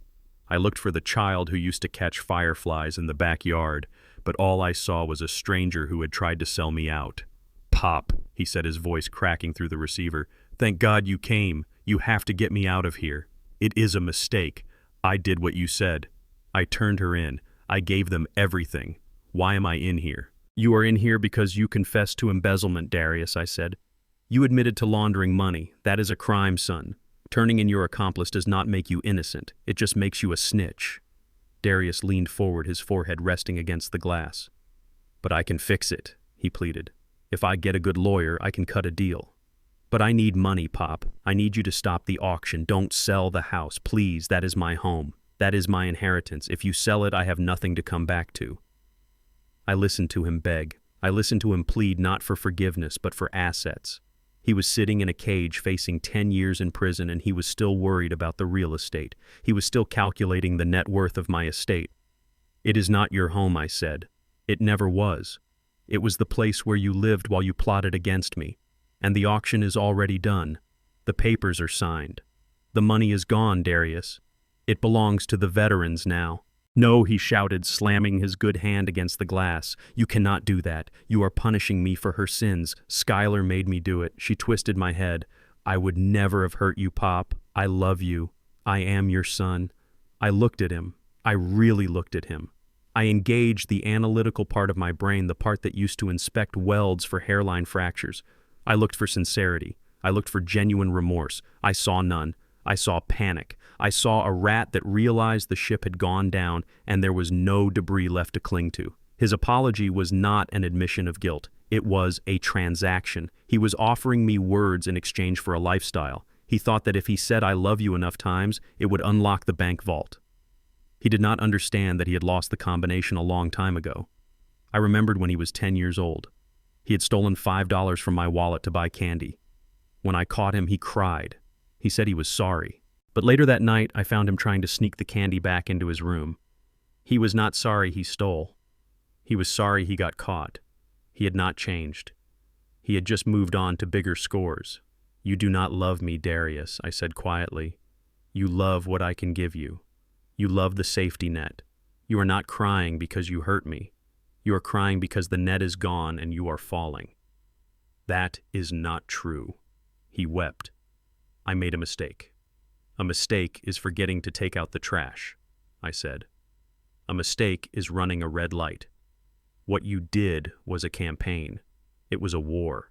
I looked for the child who used to catch fireflies in the backyard, but all I saw was a stranger who had tried to sell me out. "Pop," he said, his voice cracking through the receiver. "Thank God you came. You have to get me out of here. It is a mistake. I did what you said. I turned her in. I gave them everything. Why am I in here?" "You are in here because you confessed to embezzlement, Darius," I said. "You admitted to laundering money. That is a crime, son. Turning in your accomplice does not make you innocent. It just makes you a snitch." Darius leaned forward, his forehead resting against the glass. "But I can fix it," he pleaded. "If I get a good lawyer, I can cut a deal." "But I need money, Pop. I need you to stop the auction. Don't sell the house, please. That is my home. That is my inheritance. If you sell it, I have nothing to come back to." I listened to him beg. I listened to him plead not for forgiveness, but for assets. He was sitting in a cage facing 10 years in prison, and he was still worried about the real estate. He was still calculating the net worth of my estate. "It is not your home," I said. "It never was. It was the place where you lived while you plotted against me. And the auction is already done. The papers are signed. The money is gone, Darius. It belongs to the veterans now." "No," he shouted, slamming his good hand against the glass. "You cannot do that. You are punishing me for her sins. Skylar made me do it." She twisted my head. "I would never have hurt you, Pop. I love you. I am your son." I looked at him. I really looked at him. I engaged the analytical part of my brain, the part that used to inspect welds for hairline fractures. I looked for sincerity. I looked for genuine remorse. I saw none. I saw panic. I saw a rat that realized the ship had gone down and there was no debris left to cling to. His apology was not an admission of guilt. It was a transaction. He was offering me words in exchange for a lifestyle. He thought that if he said "I love you" enough times, it would unlock the bank vault. He did not understand that he had lost the combination a long time ago. I remembered when he was 10 years old. He had stolen $5 from my wallet to buy candy. When I caught him, he cried. He said he was sorry. But later that night, I found him trying to sneak the candy back into his room. He was not sorry he stole. He was sorry he got caught. He had not changed. He had just moved on to bigger scores. "You do not love me, Darius," I said quietly. "You love what I can give you. You love the safety net. You are not crying because you hurt me. You are crying because the net is gone and you are falling." "That is not true." He wept. "I made a mistake. A mistake is forgetting to take out the trash," I said. A mistake is running a red light. What you did was a campaign. It was a war.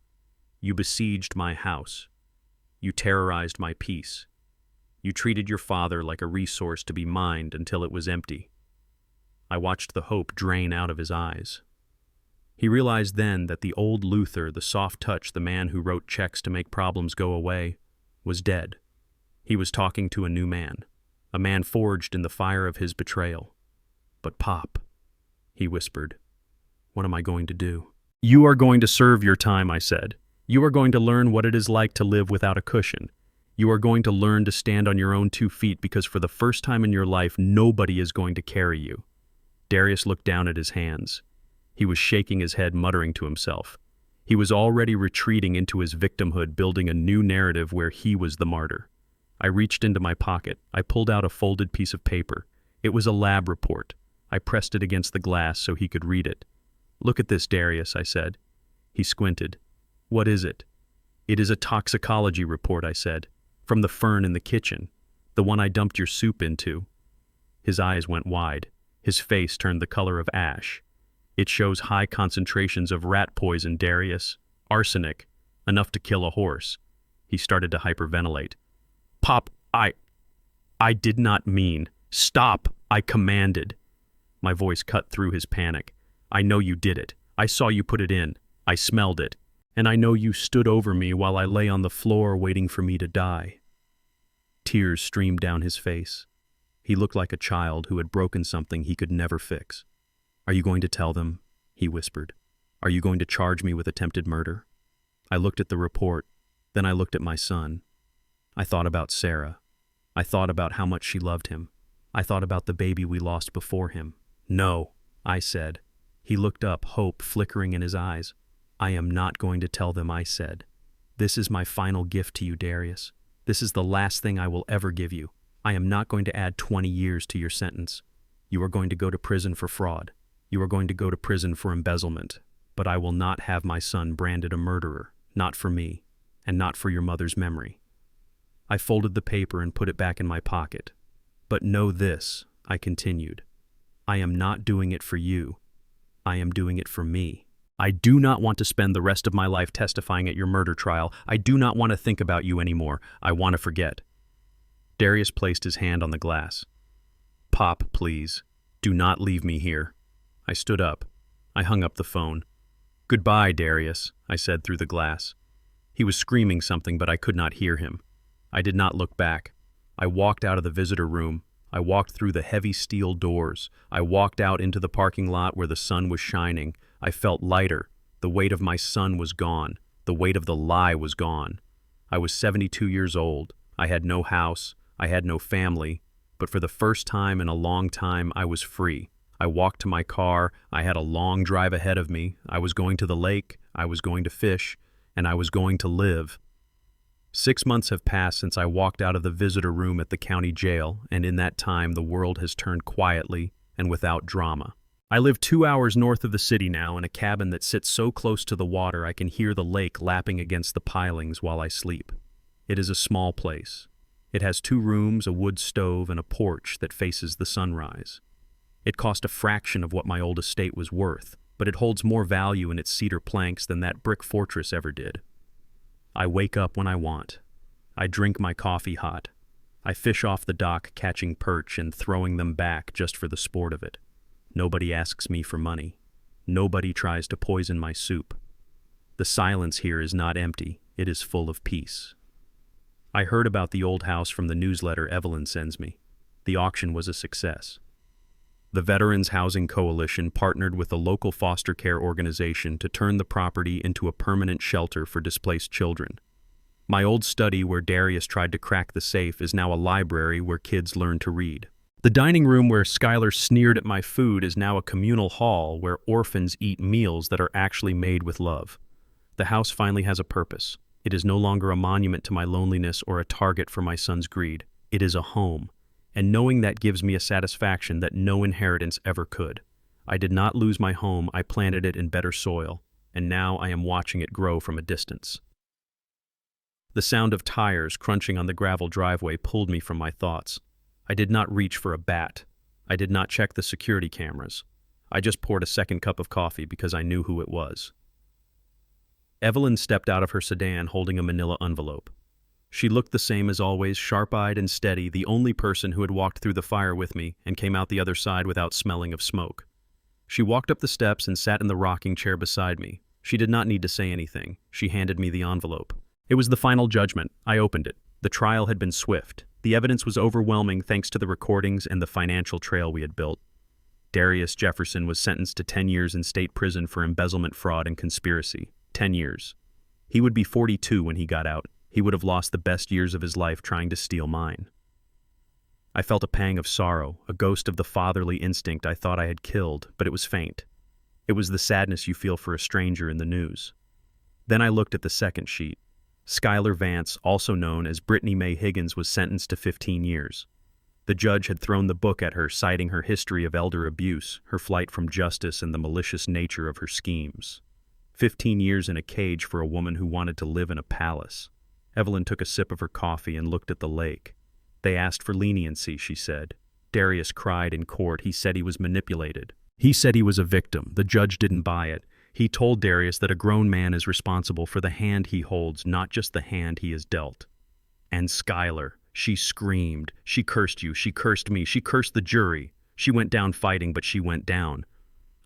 You besieged my house. You terrorized my peace. You treated your father like a resource to be mined until it was empty. I watched the hope drain out of his eyes. He realized then that the old Luther, the soft touch, the man who wrote checks to make problems go away, was dead. He was talking to a new man, a man forged in the fire of his betrayal. "But Pop," he whispered, "what am I going to do?" "You are going to serve your time," I said. "You are going to learn what it is like to live without a cushion. You are going to learn to stand on your own 2 feet because for the first time in your life, nobody is going to carry you." Darius looked down at his hands. He was shaking his head, muttering to himself. He was already retreating into his victimhood, building a new narrative where he was the martyr. I reached into my pocket. I pulled out a folded piece of paper. It was a lab report. I pressed it against the glass so he could read it. "Look at this, Darius," I said. He squinted. "What is it?" "It is a toxicology report," I said. "From the fern in the kitchen. The one I dumped your soup into." His eyes went wide. His face turned the color of ash. "It shows high concentrations of rat poison, Darius. Arsenic. Enough to kill a horse." He started to hyperventilate. "Pop, I did not mean." "Stop," I commanded. My voice cut through his panic. "I know you did it. I saw you put it in. I smelled it. And I know you stood over me while I lay on the floor waiting for me to die." Tears streamed down his face. He looked like a child who had broken something he could never fix. "Are you going to tell them?" he whispered. "Are you going to charge me with attempted murder?" I looked at the report. Then I looked at my son. I thought about Sarah. I thought about how much she loved him. I thought about the baby we lost before him. "No," I said. He looked up, hope flickering in his eyes. "I am not going to tell them," I said. "This is my final gift to you, Darius. This is the last thing I will ever give you. I am not going to add 20 years to your sentence. You are going to go to prison for fraud. You are going to go to prison for embezzlement. But I will not have my son branded a murderer, not for me, and not for your mother's memory." I folded the paper and put it back in my pocket. "But know this," I continued. "I am not doing it for you. I am doing it for me. I do not want to spend the rest of my life testifying at your murder trial. I do not want to think about you anymore. I want to forget." Darius placed his hand on the glass. "Pop, please. Do not leave me here." I stood up. I hung up the phone. "Goodbye, Darius," I said through the glass. He was screaming something, but I could not hear him. I did not look back. I walked out of the visitor room. I walked through the heavy steel doors. I walked out into the parking lot where the sun was shining. I felt lighter. The weight of my son was gone. The weight of the lie was gone. I was 72 years old. I had no house. I had no family. But for the first time in a long time, I was free. I walked to my car. I had a long drive ahead of me. I was going to the lake. I was going to fish. And I was going to live. 6 months have passed since I walked out of the visitor room at the county jail, and in that time the world has turned quietly and without drama. I live 2 hours north of the city now in a cabin that sits so close to the water I can hear the lake lapping against the pilings while I sleep. It is a small place. It has 2 rooms, a wood stove, and a porch that faces the sunrise. It cost a fraction of what my old estate was worth, but it holds more value in its cedar planks than that brick fortress ever did. I wake up when I want. I drink my coffee hot. I fish off the dock, catching perch and throwing them back just for the sport of it. Nobody asks me for money. Nobody tries to poison my soup. The silence here is not empty. It is full of peace. I heard about the old house from the newsletter Evelyn sends me. The auction was a success. The Veterans Housing Coalition partnered with a local foster care organization to turn the property into a permanent shelter for displaced children. My old study where Darius tried to crack the safe is now a library where kids learn to read. The dining room where Skylar sneered at my food is now a communal hall where orphans eat meals that are actually made with love. The house finally has a purpose. It is no longer a monument to my loneliness or a target for my son's greed. It is a home. And knowing that gives me a satisfaction that no inheritance ever could. I did not lose my home, I planted it in better soil, and now I am watching it grow from a distance. The sound of tires crunching on the gravel driveway pulled me from my thoughts. I did not reach for a bat. I did not check the security cameras. I just poured a second cup of coffee because I knew who it was. Evelyn stepped out of her sedan holding a manila envelope. She looked the same as always, sharp-eyed and steady, the only person who had walked through the fire with me and came out the other side without smelling of smoke. She walked up the steps and sat in the rocking chair beside me. She did not need to say anything. She handed me the envelope. It was the final judgment. I opened it. The trial had been swift. The evidence was overwhelming thanks to the recordings and the financial trail we had built. Darius Jefferson was sentenced to 10 years in state prison for embezzlement, fraud, and conspiracy. 10 years. He would be 42 when he got out. He would have lost the best years of his life trying to steal mine. I felt a pang of sorrow, a ghost of the fatherly instinct I thought I had killed, but it was faint. It was the sadness you feel for a stranger in the news. Then I looked at the second sheet. Skylar Vance, also known as Brittany Mae Higgins, was sentenced to 15 years. The judge had thrown the book at her, citing her history of elder abuse, her flight from justice, and the malicious nature of her schemes. 15 years in a cage for a woman who wanted to live in a palace. Evelyn took a sip of her coffee and looked at the lake. They asked for leniency, she said. Darius cried in court. He said he was manipulated. He said he was a victim. The judge didn't buy it. He told Darius that a grown man is responsible for the hand he holds, not just the hand he is dealt. And Skylar, she screamed. She cursed you. She cursed me. She cursed the jury. She went down fighting, but she went down.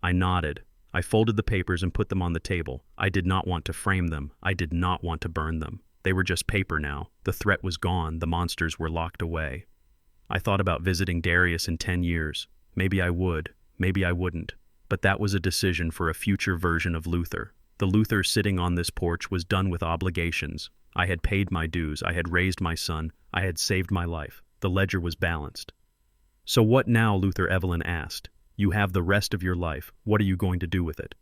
I nodded. I folded the papers and put them on the table. I did not want to frame them. I did not want to burn them. They were just paper now. The threat was gone. The monsters were locked away. I thought about visiting Darius in 10 years. Maybe I would. Maybe I wouldn't. But that was a decision for a future version of Luther. The Luther sitting on this porch was done with obligations. I had paid my dues. I had raised my son. I had saved my life. The ledger was balanced. So what now, Luther? Evelyn asked. You have the rest of your life. What are you going to do with it?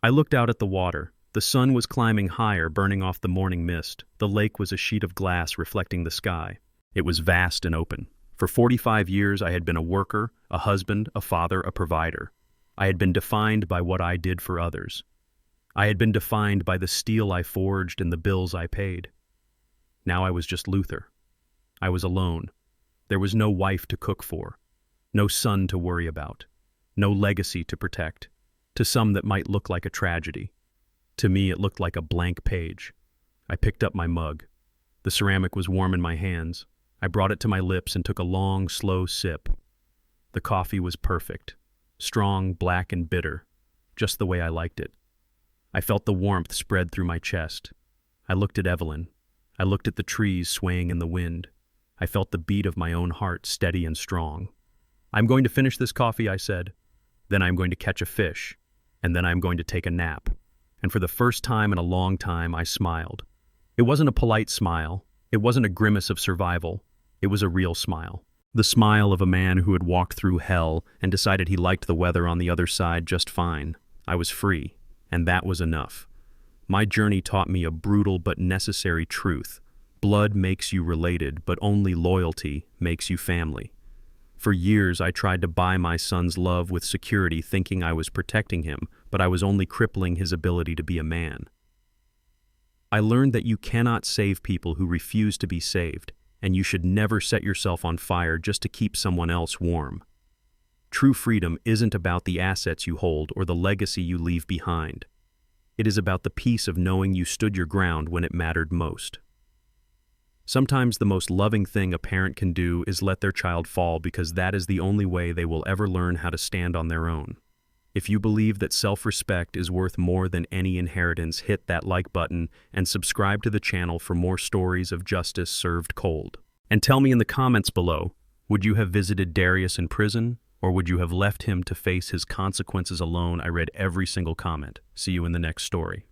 I looked out at the water. The sun was climbing higher, burning off the morning mist. The lake was a sheet of glass reflecting the sky. It was vast and open. For 45 years, I had been a worker, a husband, a father, a provider. I had been defined by what I did for others. I had been defined by the steel I forged and the bills I paid. Now I was just Luther. I was alone. There was no wife to cook for, no son to worry about, no legacy to protect. To some that might look like a tragedy. To me, it looked like a blank page. I picked up my mug. The ceramic was warm in my hands. I brought it to my lips and took a long, slow sip. The coffee was perfect. Strong, black, and bitter. Just the way I liked it. I felt the warmth spread through my chest. I looked at Evelyn. I looked at the trees swaying in the wind. I felt the beat of my own heart, steady and strong. I'm going to finish this coffee, I said. Then I'm going to catch a fish. And then I'm going to take a nap. And for the first time in a long time, I smiled. It wasn't a polite smile. It wasn't a grimace of survival. It was a real smile. The smile of a man who had walked through hell and decided he liked the weather on the other side just fine. I was free, and that was enough. My journey taught me a brutal but necessary truth. Blood makes you related, but only loyalty makes you family. For years, I tried to buy my son's love with security, thinking I was protecting him, but I was only crippling his ability to be a man. I learned that you cannot save people who refuse to be saved, and you should never set yourself on fire just to keep someone else warm. True freedom isn't about the assets you hold or the legacy you leave behind. It is about the peace of knowing you stood your ground when it mattered most. Sometimes the most loving thing a parent can do is let their child fall because that is the only way they will ever learn how to stand on their own. If you believe that self-respect is worth more than any inheritance, hit that like button and subscribe to the channel for more stories of justice served cold. And tell me in the comments below, would you have visited Darius in prison, or would you have left him to face his consequences alone? I read every single comment. See you in the next story.